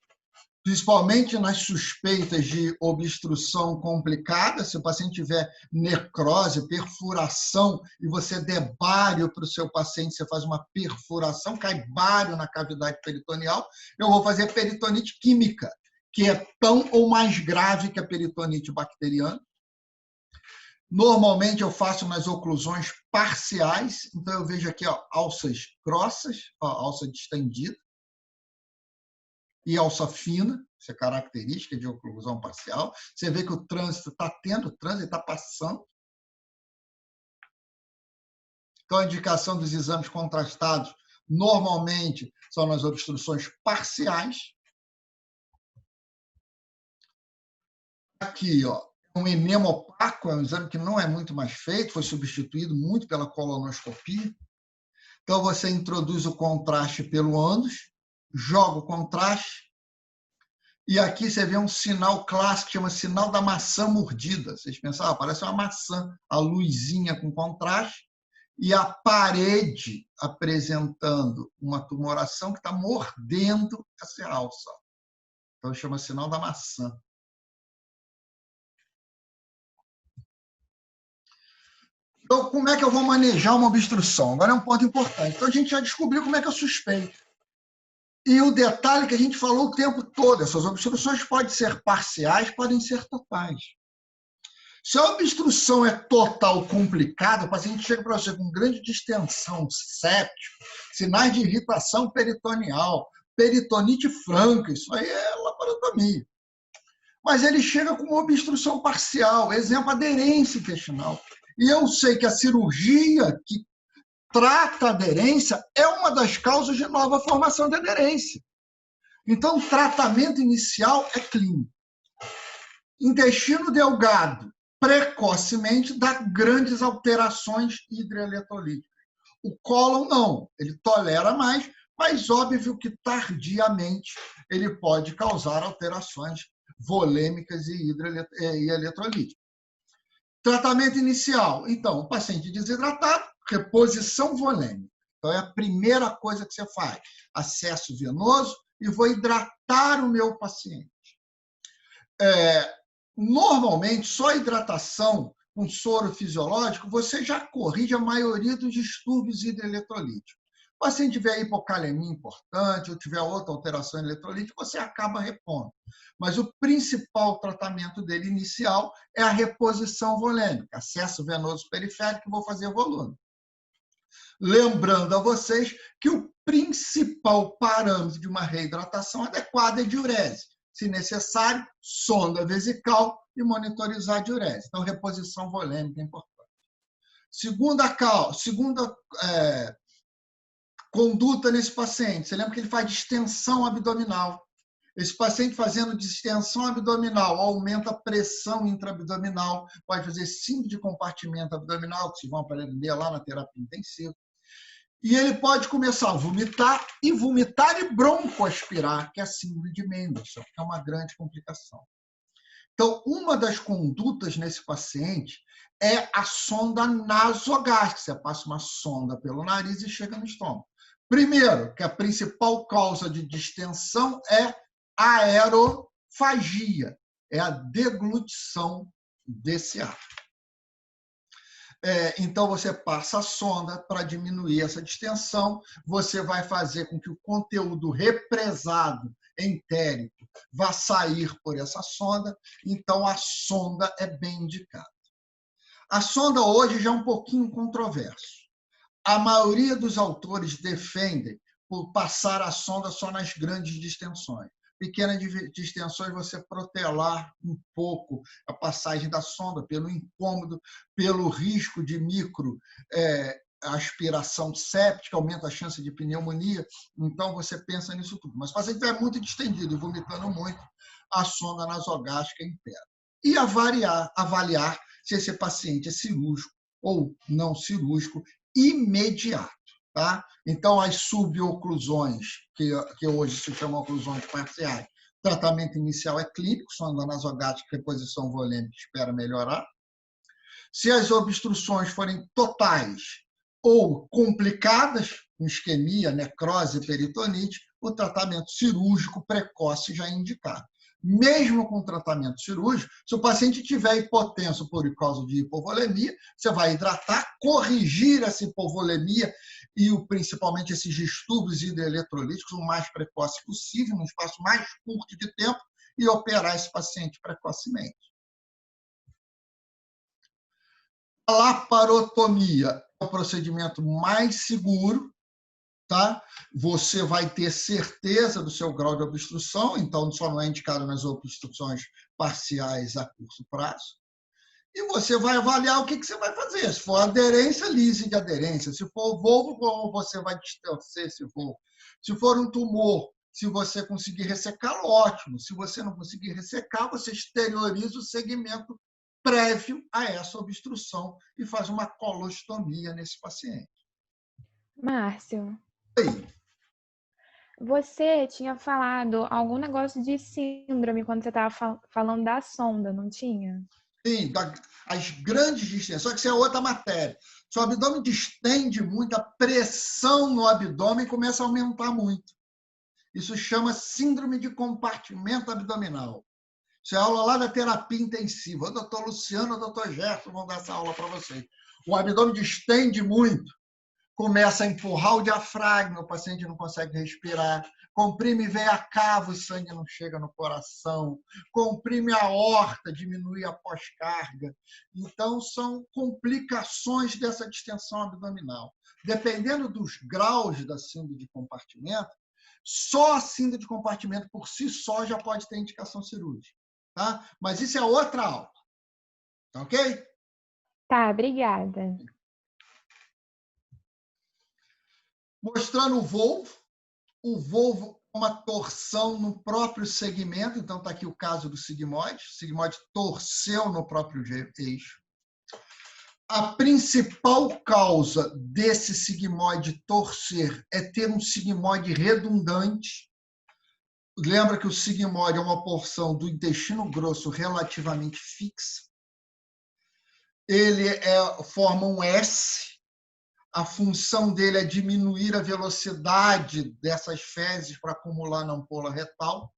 principalmente nas suspeitas de obstrução complicada. Se o paciente tiver necrose, perfuração, e você der bário para o seu paciente, você faz uma perfuração, cai bário na cavidade peritoneal, eu vou fazer peritonite química, que é tão ou mais grave que a peritonite bacteriana. Normalmente eu faço nas oclusões parciais, então eu vejo aqui alças grossas, alça distendida, e alça fina, isso é característica de oclusão parcial. Você vê que o trânsito está tendo, o trânsito está passando. Então, a indicação dos exames contrastados normalmente são nas obstruções parciais. Aqui, um enema opaco, é um exame que não é muito mais feito, foi substituído muito pela colonoscopia. Então, você introduz o contraste pelo ânus, joga o contraste, e aqui você vê um sinal clássico, que chama sinal da maçã mordida. Vocês pensam, parece uma maçã, a luzinha com contraste, e a parede apresentando uma tumoração que está mordendo essa alça. Então, chama sinal da maçã. Então, como é que eu vou manejar uma obstrução? Agora é um ponto importante. Então, a gente já descobriu como é que eu suspeito. E o detalhe que a gente falou o tempo todo, essas obstruções podem ser parciais, podem ser totais. Se a obstrução é total complicada, o paciente chega para você com grande distensão, séptico, sinais de irritação peritoneal, peritonite franca, isso aí é laparotomia. Mas ele chega com uma obstrução parcial, exemplo, aderência intestinal. E eu sei que a cirurgia que trata a aderência é uma das causas de nova formação de aderência. Então, o tratamento inicial é clínico. Intestino delgado, precocemente, dá grandes alterações hidroeletrolíticas. O cólon não, ele tolera mais, mas óbvio que tardiamente ele pode causar alterações volêmicas e eletrolíticas. Tratamento inicial, então, o paciente desidratado, reposição volêmica. Então, é a primeira coisa que você faz. Acesso venoso e vou hidratar o meu paciente. Normalmente, só hidratação com soro fisiológico, você já corrige a maioria dos distúrbios hidroeletrolíticos. O paciente tiver hipocalemia importante ou tiver outra alteração eletrolítica, você acaba repondo. Mas o principal tratamento dele inicial é a reposição volêmica, acesso venoso periférico, vou fazer volume. Lembrando a vocês que o principal parâmetro de uma reidratação adequada é diurese. Se necessário, sonda vesical e monitorizar a diurese. Então, reposição volêmica é importante. Segunda conduta nesse paciente. Você lembra que ele faz distensão abdominal. Esse paciente fazendo distensão abdominal aumenta a pressão intraabdominal, pode fazer síndrome de compartimento abdominal, que vocês vão aprender lá na terapia intensiva. E ele pode começar a vomitar e broncoaspirar, que é a síndrome de Mendelssohn, que é uma grande complicação. Então, uma das condutas nesse paciente é a sonda nasogástrica. Você passa uma sonda pelo nariz e chega no estômago. Primeiro, que a principal causa de distensão é a aerofagia, é a deglutição desse ar. Então, você passa a sonda para diminuir essa distensão, você vai fazer com que o conteúdo represado entérico vá sair por essa sonda, então a sonda é bem indicada. A sonda hoje já é um pouquinho controverso. A maioria dos autores defendem por passar a sonda só nas grandes distensões. Pequenas distensões, você protelar um pouco a passagem da sonda pelo incômodo, pelo risco de aspiração séptica, aumenta a chance de pneumonia. Então, você pensa nisso tudo. Mas se o paciente estiver muito distendido e vomitando muito, a sonda nasogástrica impera. E avaliar se esse paciente é cirúrgico ou não cirúrgico imediato. Tá? Então, as suboclusões, que hoje se chamam oclusões parciais, tratamento inicial é clínico, sonda nasogástrica, reposição volêmica, espera melhorar. Se as obstruções forem totais ou complicadas, com isquemia, necrose, peritonite, o tratamento cirúrgico precoce já é indicado. Mesmo com tratamento cirúrgico, se o paciente tiver hipotenso por causa de hipovolemia, você vai hidratar, corrigir essa hipovolemia e principalmente esses distúrbios hidroeletrolíticos o mais precoce possível, num espaço mais curto de tempo, e operar esse paciente precocemente. A laparotomia é o procedimento mais seguro. Tá? Você vai ter certeza do seu grau de obstrução, então só não é indicado nas obstruções parciais a curto prazo. E você vai avaliar o que você vai fazer. Se for aderência, lise de aderência. Se for volvo, você vai distorcer esse volvo. Se for um tumor, se você conseguir ressecá-lo, ótimo. Se você não conseguir ressecar, você exterioriza o segmento prévio a essa obstrução e faz uma colostomia nesse paciente. Márcio, Oi. você tinha falado algum negócio de síndrome quando você estava falando da sonda, não tinha? Sim, as grandes distensões, só que isso é outra matéria. Se o abdômen distende muito, a pressão no abdômen começa a aumentar muito. Isso chama síndrome de compartimento abdominal. Isso é aula lá da terapia intensiva. O doutor Luciano e o doutor Gerson vão dar essa aula para vocês. O abdômen distende muito, começa a empurrar o diafragma, o paciente não consegue respirar, comprime veia cava, o sangue não chega no coração, comprime a aorta, diminui a pós-carga. Então, são complicações dessa distensão abdominal. Dependendo dos graus da síndrome de compartimento, só a síndrome de compartimento por si só já pode ter indicação cirúrgica. Tá? Mas isso é outra aula. Tá ok? Tá, obrigada. Mostrando o volvo é uma torção no próprio segmento, então está aqui o caso do sigmoide. O sigmoide torceu no próprio eixo. A principal causa desse sigmoide torcer é ter um sigmoide redundante. Lembra que o sigmoide é uma porção do intestino grosso relativamente fixa. Ele forma um S. A função dele é diminuir a velocidade dessas fezes para acumular na ampola retal.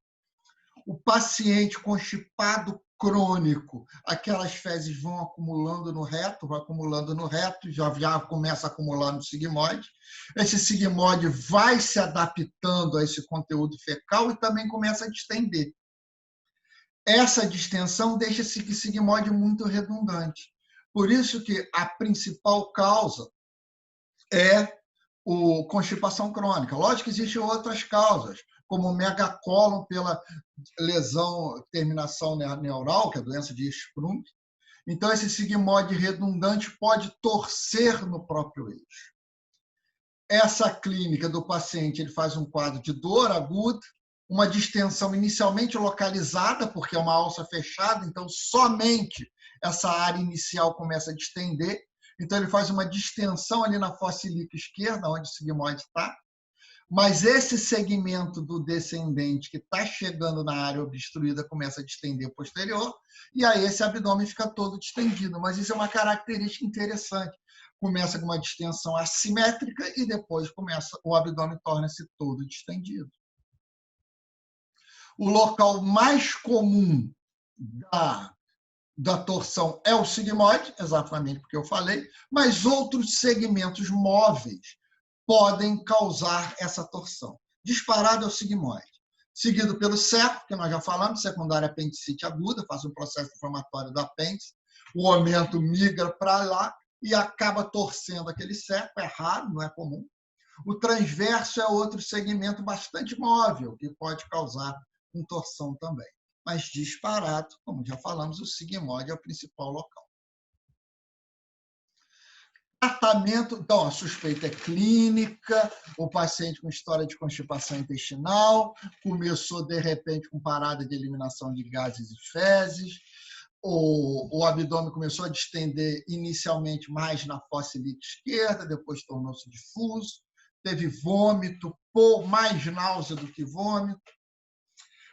O paciente constipado crônico, aquelas fezes vão acumulando no reto, já começa a acumular no sigmoide. Esse sigmoide vai se adaptando a esse conteúdo fecal e também começa a distender. Essa distensão deixa esse sigmoide muito redundante. Por isso que a principal causa é a constipação crônica. Lógico que existem outras causas, como o megacólon pela lesão, terminação neural, que é a doença de Sprung. Então, esse sigmoide redundante pode torcer no próprio eixo. Essa clínica do paciente, ele faz um quadro de dor aguda, uma distensão inicialmente localizada, porque é uma alça fechada, então somente essa área inicial começa a distender. Então, ele faz uma distensão ali na fossa ilíaca esquerda, onde o sigmoide está. Mas esse segmento do descendente que está chegando na área obstruída começa a distender posterior, e aí esse abdômen fica todo distendido. Mas isso é uma característica interessante. Começa com uma distensão assimétrica e depois o abdômen torna-se todo distendido. O local mais comum da torção é o sigmoide, exatamente porque eu falei, mas outros segmentos móveis podem causar essa torção. Disparado é o sigmoide, seguido pelo seco, que nós já falamos, secundária apendicite aguda, faz um processo inflamatório do apêndice, o aumento migra para lá e acaba torcendo aquele seco, é raro, não é comum. O transverso é outro segmento bastante móvel, que pode causar torção também. Mas disparado, como já falamos, o sigmoide é o principal local. Tratamento, então, a suspeita é clínica, o paciente com história de constipação intestinal, começou, de repente, com parada de eliminação de gases e fezes, o abdômen começou a distender inicialmente mais na fossa ilíaca esquerda, depois tornou-se difuso, teve vômito, mais náusea do que vômito.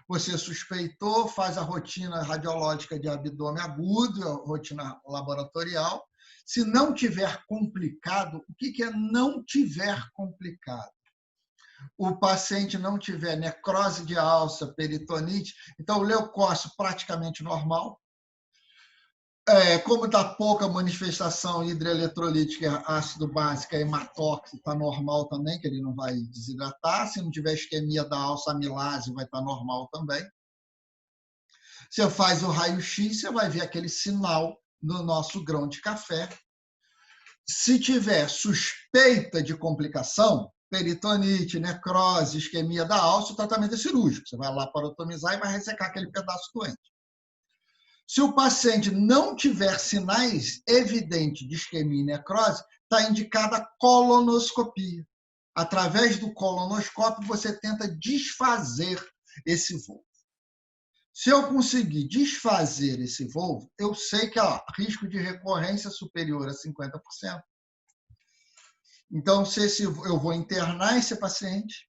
Você suspeitou, faz a rotina radiológica de abdômen agudo, a rotina laboratorial. Se não tiver complicado, o que é não tiver complicado? O paciente não tiver necrose de alça, peritonite, então o leucócito praticamente normal. Como dá pouca manifestação hidroeletrolítica, ácido básico, hematóxico, está normal também, que ele não vai desidratar. Se não tiver isquemia da alça, amilase vai estar normal também. Você faz o raio-x, você vai ver aquele sinal no nosso grão de café. Se tiver suspeita de complicação, peritonite, necrose, isquemia da alça, o tratamento é cirúrgico. Você vai laparotomizar e vai ressecar aquele pedaço doente. Se o paciente não tiver sinais evidentes de isquemia e necrose, está indicada a colonoscopia. Através do colonoscópio, você tenta desfazer esse volvo. Se eu conseguir desfazer esse volvo, eu sei que o risco de recorrência é superior a 50%. Então, eu vou internar esse paciente,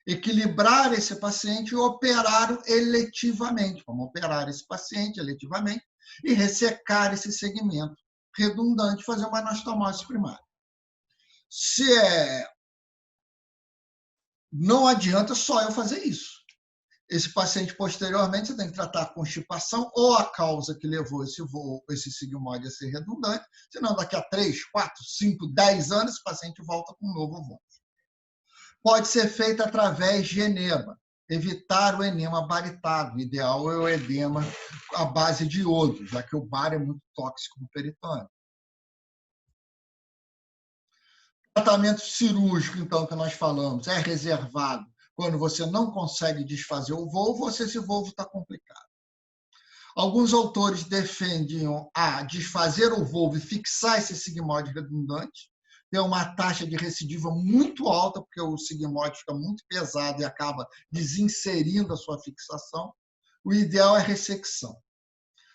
equilibrar esse paciente e operar eletivamente. Vamos operar esse paciente eletivamente e ressecar esse segmento redundante, fazer uma anastomose primária. Não adianta só eu fazer isso. Esse paciente, posteriormente, você tem que tratar a constipação ou a causa que levou esse sigmoide a ser redundante, senão daqui a 3, 4, 5, 10 anos, esse paciente volta com um novo vômito. Pode ser feita através de enema, evitar o enema baritado. O ideal é o edema à base de iodo, já que o bar é muito tóxico no peritônio. O tratamento cirúrgico, então, que nós falamos, é reservado quando você não consegue desfazer o volvo ou se esse volvo está complicado. Alguns autores defendiam desfazer o volvo e fixar esse sigmoide redundante. Tem uma taxa de recidiva muito alta, porque o sigmoide fica muito pesado e acaba desinserindo a sua fixação. O ideal é ressecção.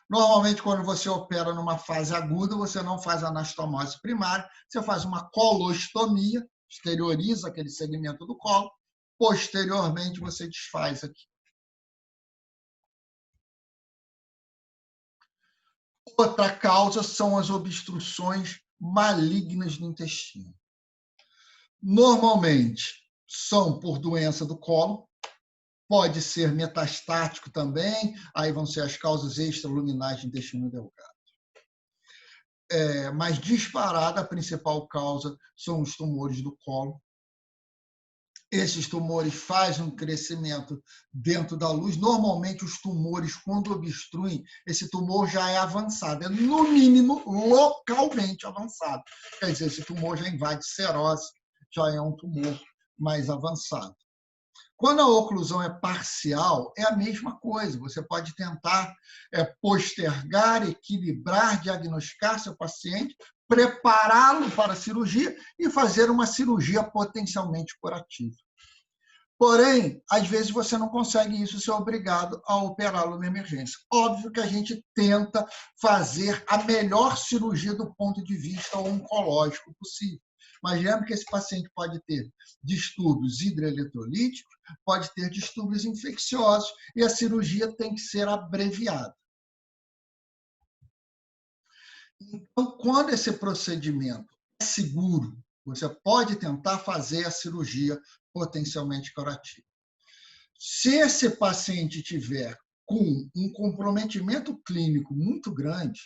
Normalmente, quando você opera numa fase aguda, você não faz anastomose primária, você faz uma colostomia, exterioriza aquele segmento do colo, posteriormente você desfaz aqui. Outra causa são as obstruções malignas no intestino. Normalmente são por doença do colo, pode ser metastático também, aí vão ser as causas extraluminais de intestino delgado. Mas disparada, a principal causa são os tumores do colo. Esses tumores fazem um crescimento dentro da luz. Normalmente, os tumores, quando obstruem, esse tumor já é avançado, é, no mínimo, localmente avançado. Quer dizer, esse tumor já invade serose, já é um tumor mais avançado. Quando a oclusão é parcial, é a mesma coisa. Você pode tentar postergar, equilibrar, diagnosticar seu paciente, prepará-lo para a cirurgia e fazer uma cirurgia potencialmente curativa. Porém, às vezes você não consegue isso, você é obrigado a operá-lo na emergência. Óbvio que a gente tenta fazer a melhor cirurgia do ponto de vista oncológico possível. Mas lembre que esse paciente pode ter distúrbios hidroeletrolíticos, pode ter distúrbios infecciosos, e a cirurgia tem que ser abreviada. Então, quando esse procedimento é seguro, você pode tentar fazer a cirurgia potencialmente curativa. Se esse paciente tiver com um comprometimento clínico muito grande,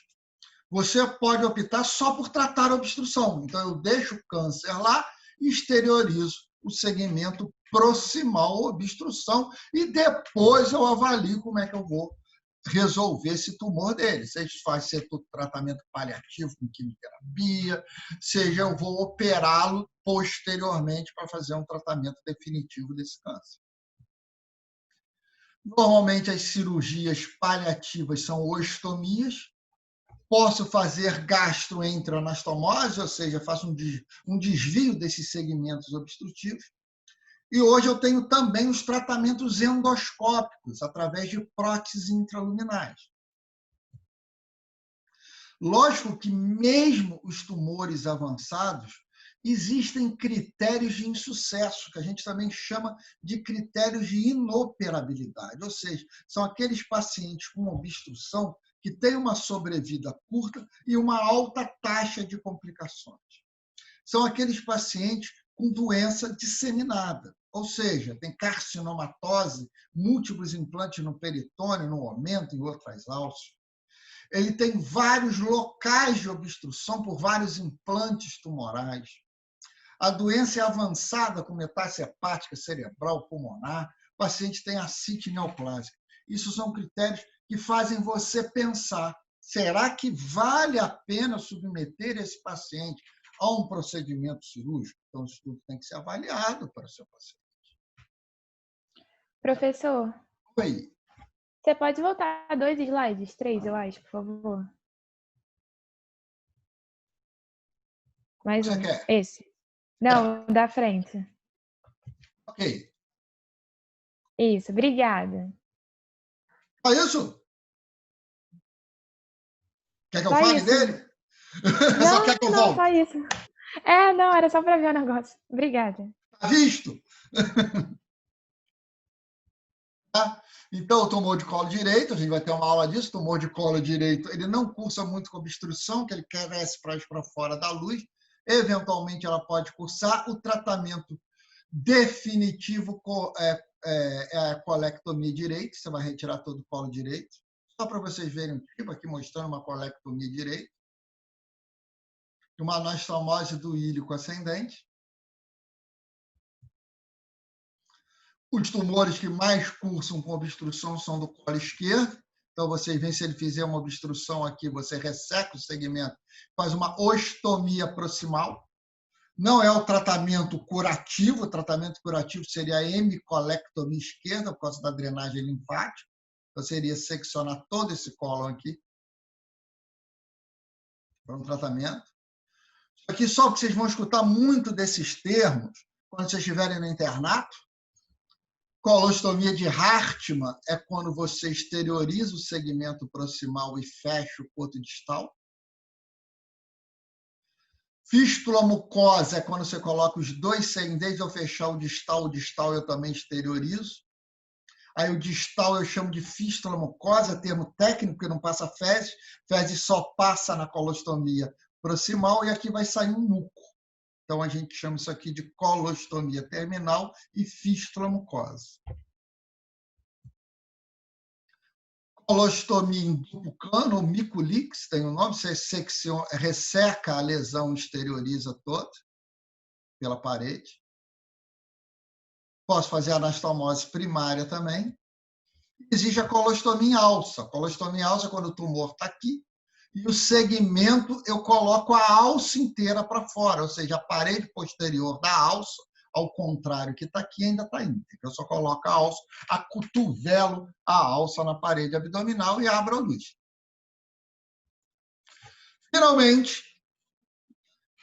você pode optar só por tratar a obstrução. Então, eu deixo o câncer lá e exteriorizo o segmento proximal à obstrução e depois eu avalio como é que eu vou resolver esse tumor dele. Seja faz ser tratamento paliativo com quimioterapia, seja eu vou operá-lo posteriormente para fazer um tratamento definitivo desse câncer. Normalmente, as cirurgias paliativas são ostomias. Posso fazer gastroenteroanastomose, ou seja, faço um desvio desses segmentos obstrutivos. E hoje eu tenho também os tratamentos endoscópicos, através de próteses intraluminais. Lógico que, mesmo os tumores avançados, existem critérios de insucesso, que a gente também chama de critérios de inoperabilidade, ou seja, são aqueles pacientes com obstrução que têm uma sobrevida curta e uma alta taxa de complicações. São aqueles pacientes com doença disseminada, ou seja, tem carcinomatose, múltiplos implantes no peritônio, no aumento, em outras alças. Ele tem vários locais de obstrução por vários implantes tumorais. A doença é avançada com metástase hepática, cerebral, pulmonar. O paciente tem ascite neoplásica. Isso são critérios que fazem você pensar, será que vale a pena submeter esse paciente a um procedimento cirúrgico? Então, isso tudo tem que ser avaliado para o seu paciente. Professor, Oi. você pode voltar 2 slides, 3, eu acho, por favor. Mais um. Você quer? Esse. Não, da frente. Ok. Isso, obrigada. Só isso? Quer que eu Só fale isso. dele? Só quer que eu Não, volte? só isso. Não, era só para ver o negócio. Obrigada. Tá visto? Então, o tumor de colo direito, a gente vai ter uma aula disso, tumor de colo direito, ele não cursa muito com obstrução, que ele cresce para fora da luz. Eventualmente, ela pode cursar. O tratamento definitivo é a colectomia direita, você vai retirar todo o colo direito. Só para vocês verem um tipo aqui mostrando uma colectomia direita. Uma anastomose do ílico ascendente. Os tumores que mais cursam com obstrução são do colo esquerdo. Então, vocês veem, se ele fizer uma obstrução aqui, você resseca o segmento, faz uma ostomia proximal. Não é o tratamento curativo. O tratamento curativo seria a hemicolectomia esquerda, por causa da drenagem linfática. Então, seria seccionar todo esse cólon aqui para um tratamento. Aqui, só que vocês vão escutar muito desses termos quando vocês estiverem no internato. Colostomia de Hartmann é quando você exterioriza o segmento proximal e fecha o coto distal. Fístula mucosa é quando você coloca os dois segmentos, desde eu fechar o distal eu também exteriorizo. Aí o distal eu chamo de fístula mucosa, termo técnico, que não passa fezes. Fezes só passa na colostomia proximal e aqui vai sair um muco. Então, a gente chama isso aqui de colostomia terminal e fístula mucosa. colostomia em duplo cano, ou miculix, tem o nome, você resseca a lesão, exterioriza toda pela parede. Posso fazer anastomose primária também. Existe a colostomia em alça. A colostomia em alça é quando o tumor está aqui e o segmento eu coloco a alça inteira para fora, ou seja, a parede posterior da alça, ao contrário que está aqui, ainda está íntegra. Eu só coloco a alça, acotovelo a alça na parede abdominal e abro a luz. Finalmente,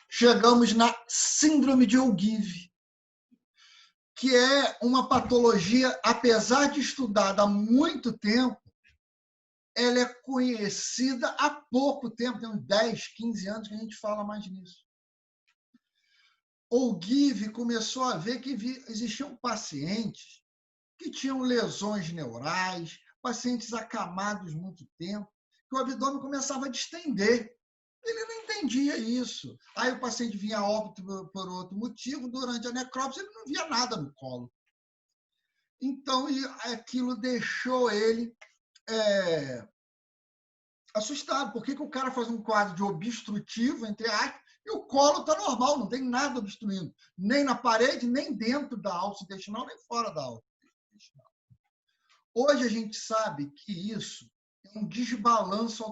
chegamos na síndrome de Ogilvy, que é uma patologia, apesar de estudada há muito tempo, ela é conhecida há pouco tempo, tem uns 10, 15 anos que a gente fala mais nisso. Ogilvy começou a ver que existiam pacientes que tinham lesões neurais, pacientes acamados muito tempo, que o abdômen começava a distender. Ele não entendia isso. Aí o paciente vinha a óbito por outro motivo, durante a necrópsia ele não via nada no colo. Então, aquilo deixou ele assustado. Por que o cara faz um quadro de obstrutivo, entre aspas, e o colo está normal, não tem nada obstruindo, nem na parede, nem dentro da alça intestinal, nem fora da alça intestinal. Hoje a gente sabe que isso é um desbalanço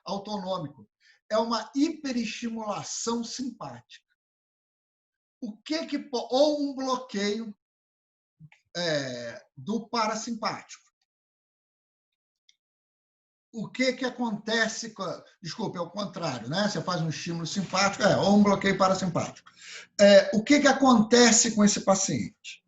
autonômico, é uma hiperestimulação simpática. Ou um bloqueio do parasimpático. O que acontece com... Desculpa, é o contrário, né? Você faz um estímulo simpático, ou um bloqueio parasimpático. O que acontece com esse paciente?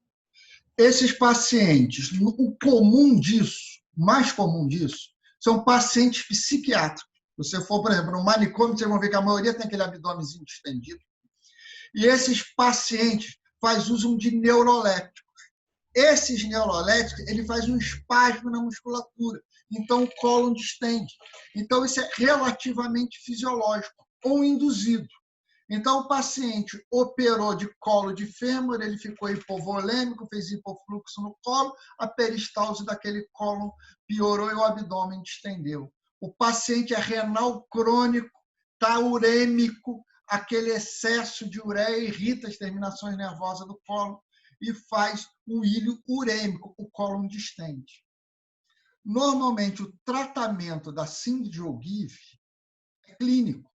Esses pacientes, o comum disso, mais comum disso, são pacientes psiquiátricos. Se você for, por exemplo, no manicômio, vocês vão ver que a maioria tem aquele abdômenzinho distendido. E esses pacientes fazem uso de neurolépticos. Esses neurolépticos, ele faz um espasmo na musculatura. Então, o cólon distende. Então, isso é relativamente fisiológico ou induzido. Então, o paciente operou de colo de fêmur, ele ficou hipovolêmico, fez hipofluxo no colo, a peristalse daquele cólon piorou e o abdômen distendeu. O paciente é renal crônico, está urêmico, aquele excesso de ureia irrita as terminações nervosas do cólon e faz um ilho urêmico, o cólon distende. Normalmente, o tratamento da síndrome de Ogilvy é clínico.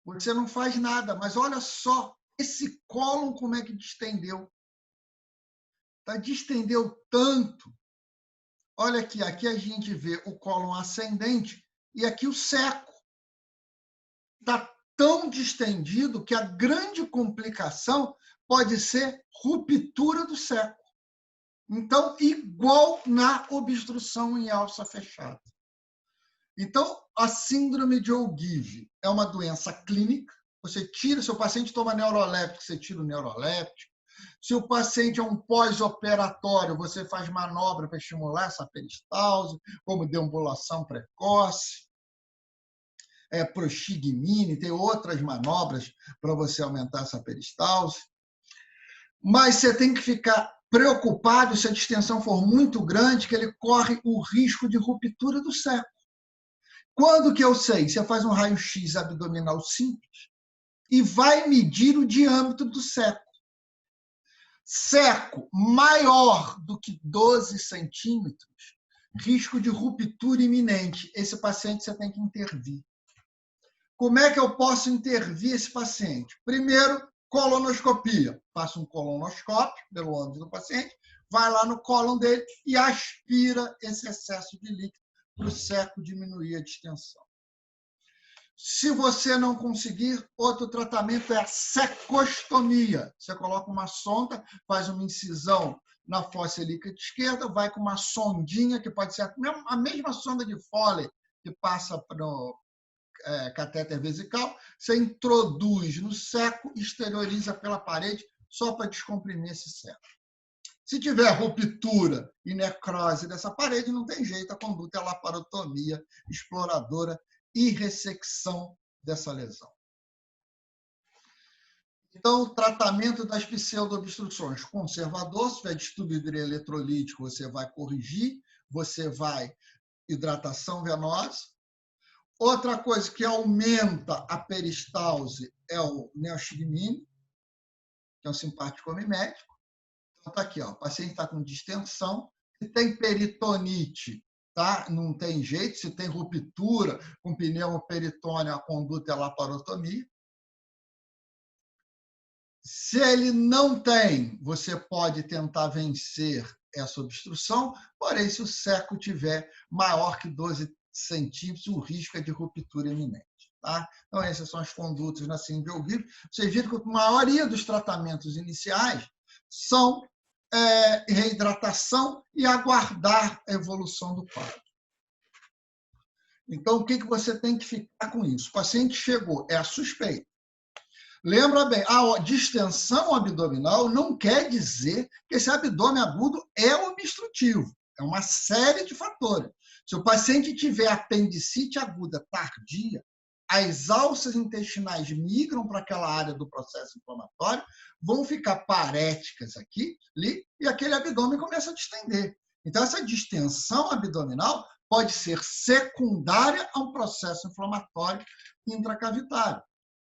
Você não faz nada, mas olha só esse cólon como é que distendeu. Distendeu tanto. Olha aqui a gente vê o cólon ascendente e aqui o seco. Está tão distendido que a grande complicação pode ser ruptura do seco. Então, igual na obstrução em alça fechada. Então, a síndrome de Ogilvy é uma doença clínica. Você tira, se o paciente toma neuroléptico, você tira o neuroléptico. Se o paciente é um pós-operatório, você faz manobra para estimular essa peristalse, como deambulação precoce, prostigmine, tem outras manobras para você aumentar essa peristalse. Mas você tem que ficar preocupado se a distensão for muito grande, que ele corre o risco de ruptura do seco. Quando que eu sei? Você faz um raio-x abdominal simples e vai medir o diâmetro do seco. Seco maior do que 12 centímetros, risco de ruptura iminente. Esse paciente você tem que intervir. Como é que eu posso intervir esse paciente? Primeiro, colonoscopia. Faço um colonoscópio pelo ânus do paciente, vai lá no cólon dele e aspira esse excesso de líquido para o seco diminuir a distensão. Se você não conseguir, outro tratamento é a secostomia. Você coloca uma sonda, faz uma incisão na fossa ilíaca esquerda, vai com uma sondinha, que pode ser a mesma sonda de Foley que passa para o catéter vesical, você introduz no seco, exterioriza pela parede, só para descomprimir esse seco. Se tiver ruptura e necrose dessa parede, não tem jeito, a conduta é laparotomia exploradora e ressecção dessa lesão. Então, o tratamento das pseudoobstruções conservador, se tiver distúrbio hidroeletrolítico, você vai corrigir, você vai hidratação venosa. Outra coisa que aumenta a peristalse é o neostigmine, que é um simpático mimético. Então, está aqui, ó, o paciente está com distensão, se tem peritonite, tá? Não tem jeito, se tem ruptura com pneumoperitônio, a conduta é laparotomia. Se ele não tem, você pode tentar vencer essa obstrução, porém, se o seco tiver maior que 12 centímetros, o risco é de ruptura iminente. Tá? Então, essas são as condutas na síndrome de Ogilvy. Vocês viram que a maioria dos tratamentos iniciais são reidratação e aguardar a evolução do quadro. Então, o que você tem que ficar com isso? O paciente chegou, é a suspeita. Lembra bem, a distensão abdominal não quer dizer que esse abdômen agudo é obstrutivo. É uma série de fatores. Se o paciente tiver apendicite aguda tardia, as alças intestinais migram para aquela área do processo inflamatório, vão ficar paréticas aqui, ali, e aquele abdômen começa a distender. Então, essa distensão abdominal pode ser secundária a um processo inflamatório intracavitário.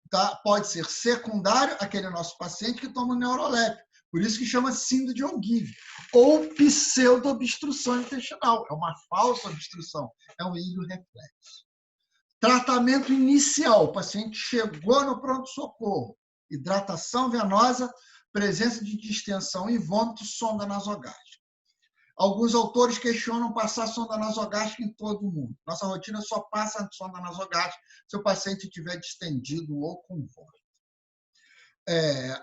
Tá? Pode ser secundário àquele nosso paciente que toma neurolépico. Por isso que chama síndrome de Ogilvy. Ou pseudo-obstrução intestinal. É uma falsa obstrução. É um ilho reflexo. Tratamento inicial. O paciente chegou no pronto-socorro. Hidratação venosa, presença de distensão e vômito, sonda nasogástrica. Alguns autores questionam passar sonda nasogástrica em todo mundo. Nossa rotina só passa sonda nasogástrica se o paciente estiver distendido ou com vômito.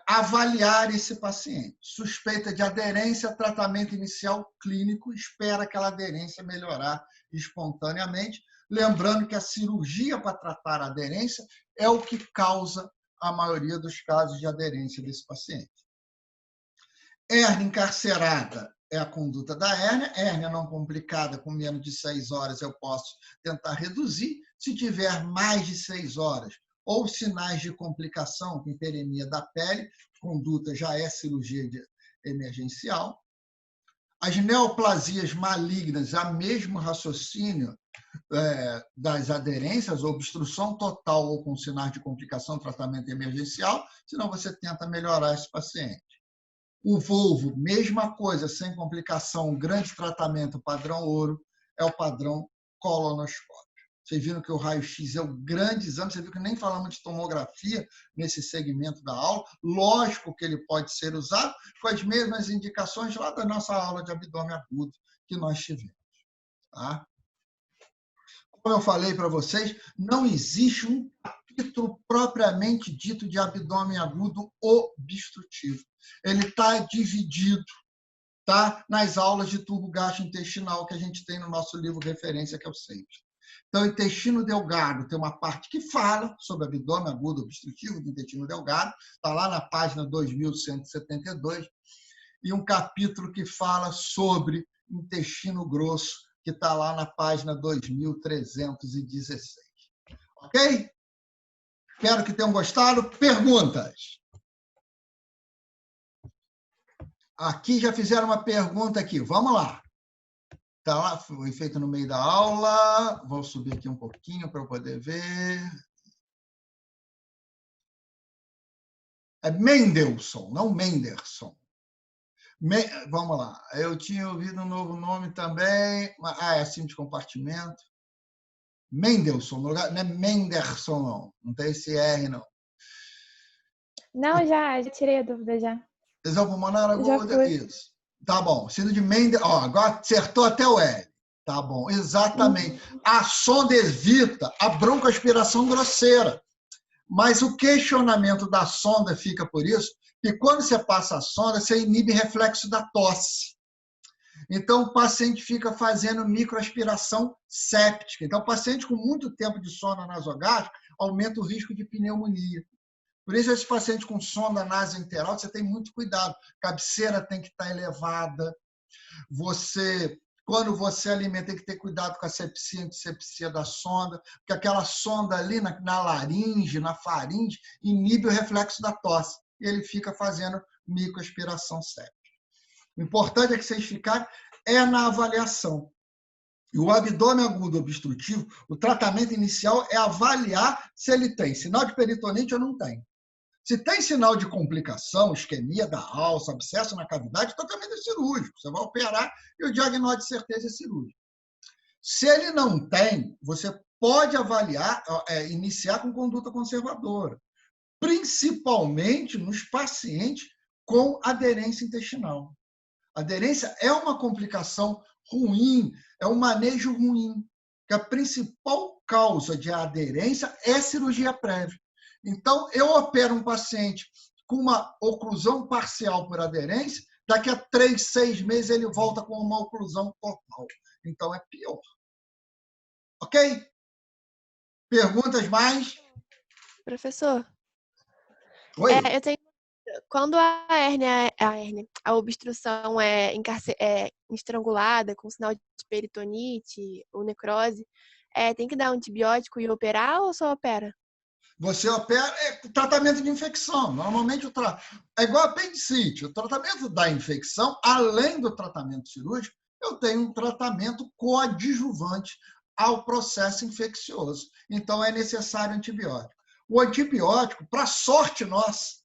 Avaliar esse paciente. Suspeita de aderência, tratamento inicial clínico, espera aquela aderência melhorar espontaneamente. Lembrando que a cirurgia para tratar a aderência é o que causa a maioria dos casos de aderência desse paciente. Hérnia encarcerada é a conduta da hérnia. Hérnia não complicada, com menos de 6 horas, eu posso tentar reduzir. Se tiver mais de 6 horas, ou sinais de complicação, com hiperemia da pele, conduta já é cirurgia emergencial. As neoplasias malignas, a mesmo raciocínio das aderências, obstrução total ou com sinais de complicação, tratamento emergencial, senão você tenta melhorar esse paciente. O vulvo, mesma coisa, sem complicação, grande tratamento, padrão ouro, é o padrão colonoscópio. Vocês viram que o raio-x é o grande exame, vocês viram que nem falamos de tomografia nesse segmento da aula. Lógico que ele pode ser usado com as mesmas indicações lá da nossa aula de abdômen agudo que nós tivemos. Tá? Como eu falei para vocês, não existe um capítulo propriamente dito de abdômen agudo obstrutivo. Ele está dividido, tá, nas aulas de tubo gastrointestinal que a gente tem no nosso livro referência, que é o 6. Então, o intestino delgado tem uma parte que fala sobre abdômen agudo obstrutivo do intestino delgado, está lá na página 2172, e um capítulo que fala sobre intestino grosso, que está lá na página 2316. Ok? Espero que tenham gostado. Perguntas? Aqui já fizeram uma pergunta aqui. Vamos lá. Tá lá, foi feito no meio da aula. Vou subir aqui um pouquinho para eu poder ver. É Mendelssohn, não Menderson. Vamos lá. Eu tinha ouvido um novo nome também. É assim de compartimento. Mendelssohn, não é Menderson, não. Não tem esse R, não. Não, já tirei a dúvida já. Lesão pulmonar aguda, isso. Tá bom. Síndrome de Mendelssohn, agora acertou até o L. Tá bom, exatamente. A sonda evita a broncoaspiração grosseira. Mas o questionamento da sonda fica por isso, que quando você passa a sonda, você inibe reflexo da tosse. Então, o paciente fica fazendo microaspiração séptica. Então, o paciente com muito tempo de sonda nasogástrica aumenta o risco de pneumonia. Por isso, esse paciente com sonda nasoenteral, você tem muito cuidado. Cabeceira tem que estar elevada. Quando você alimenta, tem que ter cuidado com a sepsia e antissepsia da sonda, porque aquela sonda ali na laringe, na faringe, inibe o reflexo da tosse. E ele fica fazendo microaspiração séptica. O importante é que vocês ficarem na avaliação. E o abdômen agudo obstrutivo, o tratamento inicial é avaliar se ele tem sinal de peritonite ou não tem. Se tem sinal de complicação, isquemia da alça, abscesso na cavidade, o tratamento é cirúrgico. Você vai operar e o diagnóstico de certeza é cirúrgico. Se ele não tem, você pode avaliar, iniciar com conduta conservadora, principalmente nos pacientes com aderência intestinal. Aderência é uma complicação ruim, é um manejo ruim, que a principal causa de aderência é cirurgia prévia. Então, eu opero um paciente com uma oclusão parcial por aderência, daqui a 3, 6 meses ele volta com uma oclusão total. Então, é pior. Ok? Perguntas mais? Professor, Oi? eu tenho. Quando a obstrução é estrangulada, com sinal de peritonite ou necrose, tem que dar antibiótico e operar ou só opera? Você opera tratamento de infecção. Normalmente, é igual a apendicite. O tratamento da infecção, além do tratamento cirúrgico, eu tenho um tratamento coadjuvante ao processo infeccioso. Então, é necessário antibiótico. O antibiótico, para sorte nossa,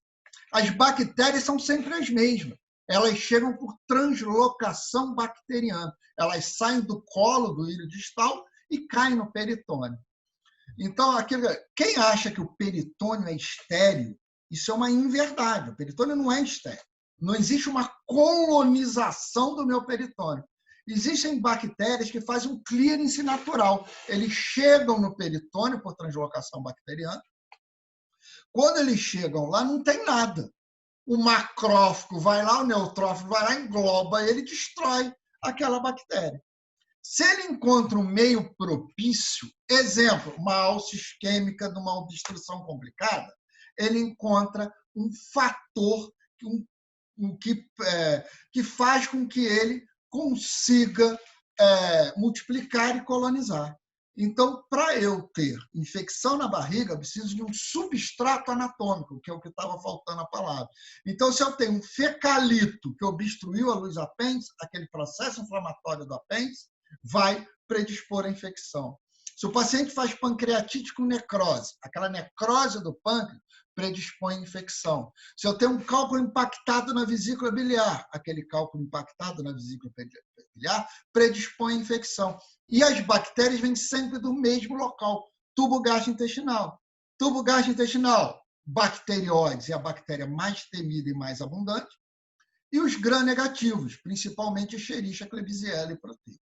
as bactérias são sempre as mesmas. Elas chegam por translocação bacteriana. Elas saem do colo do hílio distal e caem no peritônio. Então, quem acha que o peritônio é estéril, isso é uma inverdade. O peritônio não é estéril. Não existe uma colonização do meu peritônio. Existem bactérias que fazem um clearance natural. Eles chegam no peritônio por translocação bacteriana. Quando eles chegam lá, não tem nada. O macrófago vai lá, o neutrófilo vai lá, engloba ele, destrói aquela bactéria. Se ele encontra um meio propício, exemplo, uma alça isquêmica de uma obstrução complicada, ele encontra um fator que faz com que ele consiga multiplicar e colonizar. Então, para eu ter infecção na barriga, eu preciso de um substrato anatômico, que é o que estava faltando a palavra. Então, se eu tenho um fecalito que obstruiu a luz apêndice, aquele processo inflamatório do apêndice vai predispor à infecção. Se o paciente faz pancreatite com necrose, aquela necrose do pâncreas predispõe à infecção. Se eu tenho um cálculo impactado na vesícula biliar, aquele cálculo impactado na vesícula biliar predispõe à infecção. E as bactérias vêm sempre do mesmo local, tubo gastrointestinal. Tubo gastrointestinal, bacterióides é a bactéria mais temida e mais abundante, e os gram-negativos, principalmente Escherichia, Klebsiella e Proteus.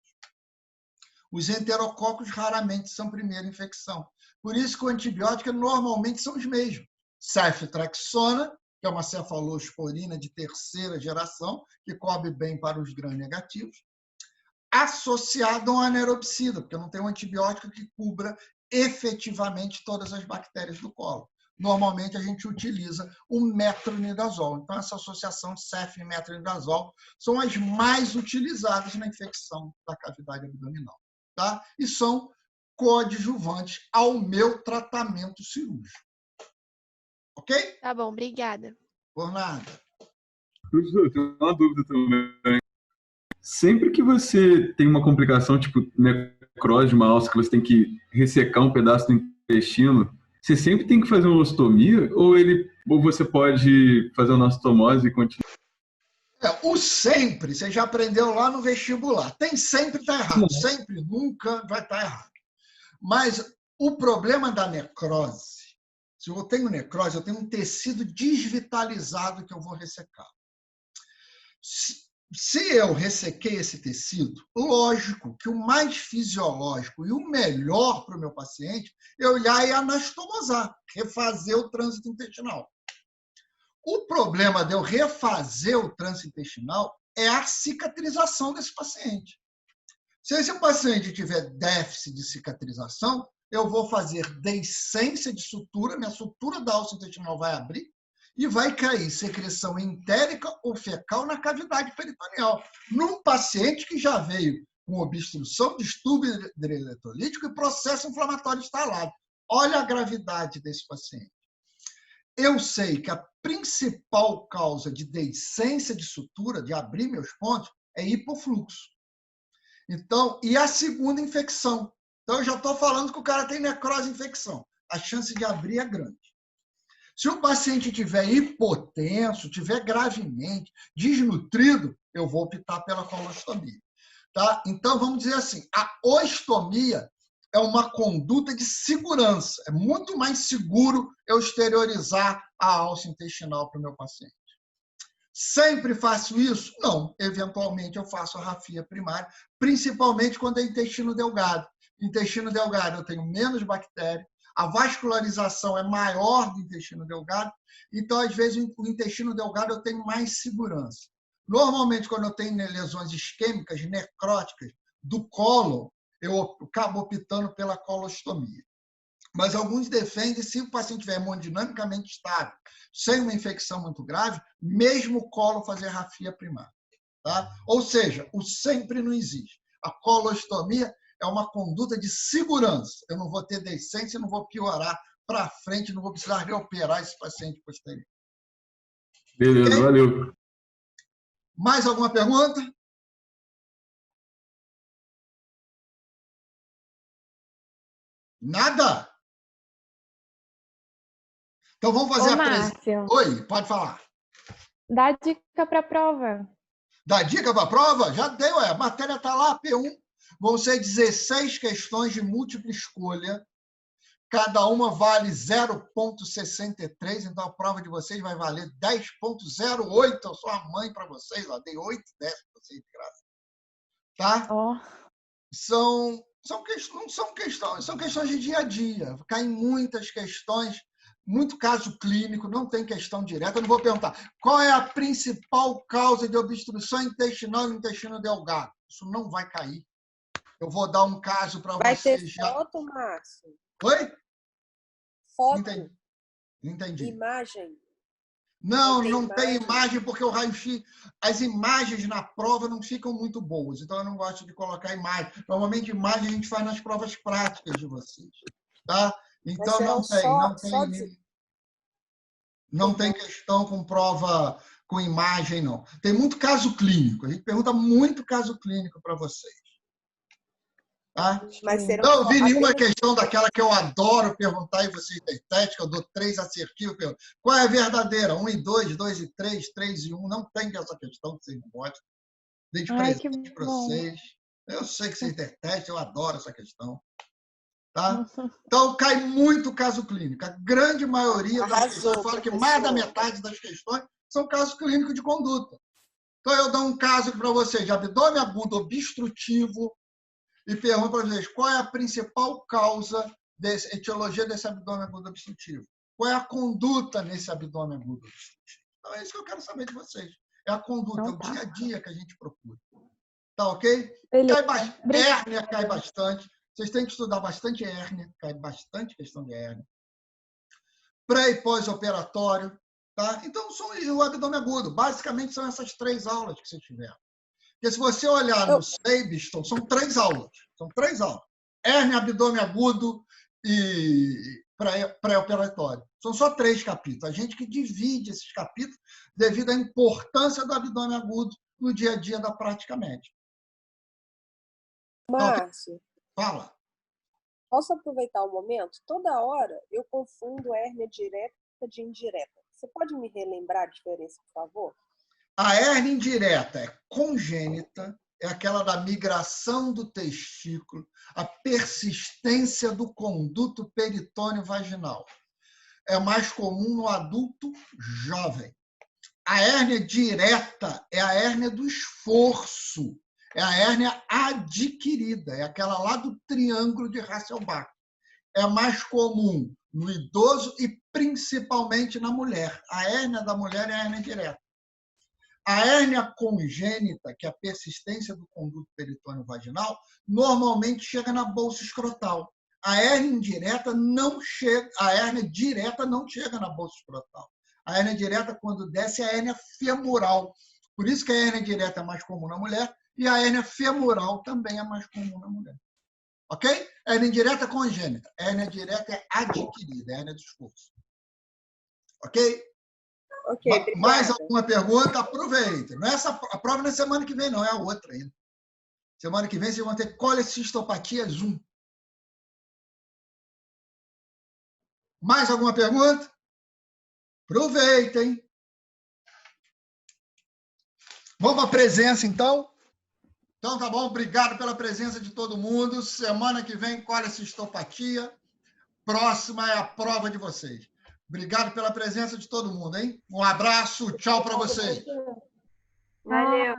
Os enterococos raramente são primeira infecção. Por isso que o antibiótico normalmente são os mesmos. Ceftriaxona, que é uma cefalosporina de terceira geração, que cobre bem para os gram-negativos, associado a um anaeropsida, porque não tem um antibiótico que cubra efetivamente todas as bactérias do colo. Normalmente, a gente utiliza o metronidazol. Então, essa associação de cef e metronidazol são as mais utilizadas na infecção da cavidade abdominal. Tá? E são coadjuvantes ao meu tratamento cirúrgico. Ok? Tá bom, obrigada. Por nada. Professor, eu tenho uma dúvida também. Sempre que você tem uma complicação, tipo necrose de uma alça, que você tem que ressecar um pedaço do intestino, você sempre tem que fazer uma ostomia ou você pode fazer uma ostomose e continuar? O sempre, você já aprendeu lá no vestibular. Tem sempre, está errado. Sempre, nunca vai estar errado. Mas o problema da necrose, se eu tenho necrose, eu tenho um tecido desvitalizado que eu vou ressecar. Se eu ressequei esse tecido, lógico que o mais fisiológico e o melhor para o meu paciente é olhar e anastomosar, refazer o trânsito intestinal. O problema de eu refazer o trânsito intestinal é a cicatrização desse paciente. Se esse paciente tiver déficit de cicatrização, eu vou fazer deiscência de sutura, minha sutura da alça intestinal vai abrir e vai cair secreção entérica ou fecal na cavidade peritoneal, num paciente que já veio com obstrução, distúrbio hidroeletrolítico e processo inflamatório instalado. Olha a gravidade desse paciente. Eu sei que a principal causa de deiscência de sutura, de abrir meus pontos, é hipofluxo. Então, e a segunda infecção. Então, eu já estou falando que o cara tem necrose infecção. A chance de abrir é grande. Se o paciente tiver hipotenso, tiver gravemente desnutrido, eu vou optar pela colostomia. Tá? Então, vamos dizer assim, a ostomia é uma conduta de segurança. É muito mais seguro eu exteriorizar a alça intestinal para o meu paciente. Sempre faço isso? Não. Eventualmente, eu faço a rafia primária, principalmente quando é intestino delgado. Intestino delgado, eu tenho menos bactéria, a vascularização é maior do intestino delgado, então, às vezes, o intestino delgado eu tenho mais segurança. Normalmente, quando eu tenho lesões isquêmicas, necróticas do cólon, eu acabo optando pela colostomia. Mas alguns defendem, se o paciente estiver hemodinamicamente estável, sem uma infecção muito grave, mesmo o colo fazer rafia primária. Tá? Ou seja, o sempre não existe. A colostomia é uma conduta de segurança. Eu não vou ter decência, não vou piorar para frente, não vou precisar reoperar esse paciente posterior. Beleza, okay? Valeu. Mais alguma pergunta? Nada? Então vamos fazer a Márcio. Oi, pode falar. Dá dica para a prova. Dá dica para a prova? Já deu, a matéria está lá, P1. Vão ser 16 questões de múltipla escolha. Cada uma vale 0,63, então a prova de vocês vai valer 10,08. Eu sou a mãe para vocês, ó, dei 8, 10 para vocês de graça. Tá? Oh. São questões de dia a dia. Caem muitas questões, muito caso clínico, não tem questão direta. Eu não vou perguntar qual é a principal causa de obstrução intestinal no intestino delgado. Isso não vai cair. Eu vou dar um caso para vocês. Vai ter foto, Márcio? Oi? Foto? Entendi. Imagem? Não tem imagem, porque o raio-x, as imagens na prova não ficam muito boas, então eu não gosto de colocar imagem. Normalmente, imagem a gente faz nas provas práticas de vocês. Tá? Então, não tem questão com prova com imagem, não. Tem muito caso clínico, a gente pergunta muito caso clínico para vocês. Tá? Não vi nenhuma questão daquela que eu adoro perguntar e vocês têm que eu dou 3 assertivos. Qual é a verdadeira? 1 e 2, 2 e 3, 3 e 1. Não tem essa questão que vocês não gostam. Dei de presente para vocês. Eu sei que vocês detestam, eu adoro essa questão. Tá? Então, cai muito caso clínico. A grande maioria das questões, fala que mais da metade das questões são casos clínicos de conduta. Então, eu dou um caso para vocês de abdômen agudo obstrutivo, e pergunto para vocês qual é a principal causa, etiologia desse abdômen agudo obstrutivo. Qual é a conduta nesse abdômen agudo obstrutivo? Então, é isso que eu quero saber de vocês. É a conduta, é o dia a dia que a gente procura. Tá ok? Hérnia cai bastante. Vocês têm que estudar bastante hérnia, cai bastante questão de hérnia. Pré- e pós-operatório. Tá? Então, o abdômen agudo. Basicamente, são essas 3 aulas que vocês tiveram. Porque se você olhar no Sabiston, são 3 aulas. São 3 aulas. Hérnia, abdômen agudo e pré-operatório. São só 3 capítulos. A gente que divide esses capítulos devido à importância do abdômen agudo no dia a dia da prática médica. Márcio. Fala. Posso aproveitar o momento? Toda hora eu confundo hérnia direta de indireta. Você pode me relembrar a diferença, por favor? A hérnia indireta é congênita, é aquela da migração do testículo, a persistência do conduto peritônio vaginal. É mais comum no adulto jovem. A hérnia direta é a hérnia do esforço, é a hérnia adquirida, é aquela lá do triângulo de Hasselbalch. É mais comum no idoso e principalmente na mulher. A hérnia da mulher é a hérnia direta. A hérnia congênita, que é a persistência do conduto peritônio vaginal, normalmente chega na bolsa escrotal. A hérnia indireta não chega, a hérnia direta não chega na bolsa escrotal. A hérnia direta, quando desce, é a hérnia femoral. Por isso que a hérnia direta é mais comum na mulher e a hérnia femoral também é mais comum na mulher. Ok? A hérnia indireta é congênita. A hérnia direta é adquirida, é a hérnia do esforço. Ok? Ok, mais alguma pergunta? Aproveita. Não é a prova na semana que vem, não, é a outra ainda. Semana que vem vocês vão ter colecistopatia Zoom. Mais alguma pergunta? Aproveitem. Vamos para a presença, então? Então, tá bom. Obrigado pela presença de todo mundo. Semana que vem, colecistopatia. Próxima é a prova de vocês. Obrigado pela presença de todo mundo, hein? Um abraço. Tchau para vocês. Valeu.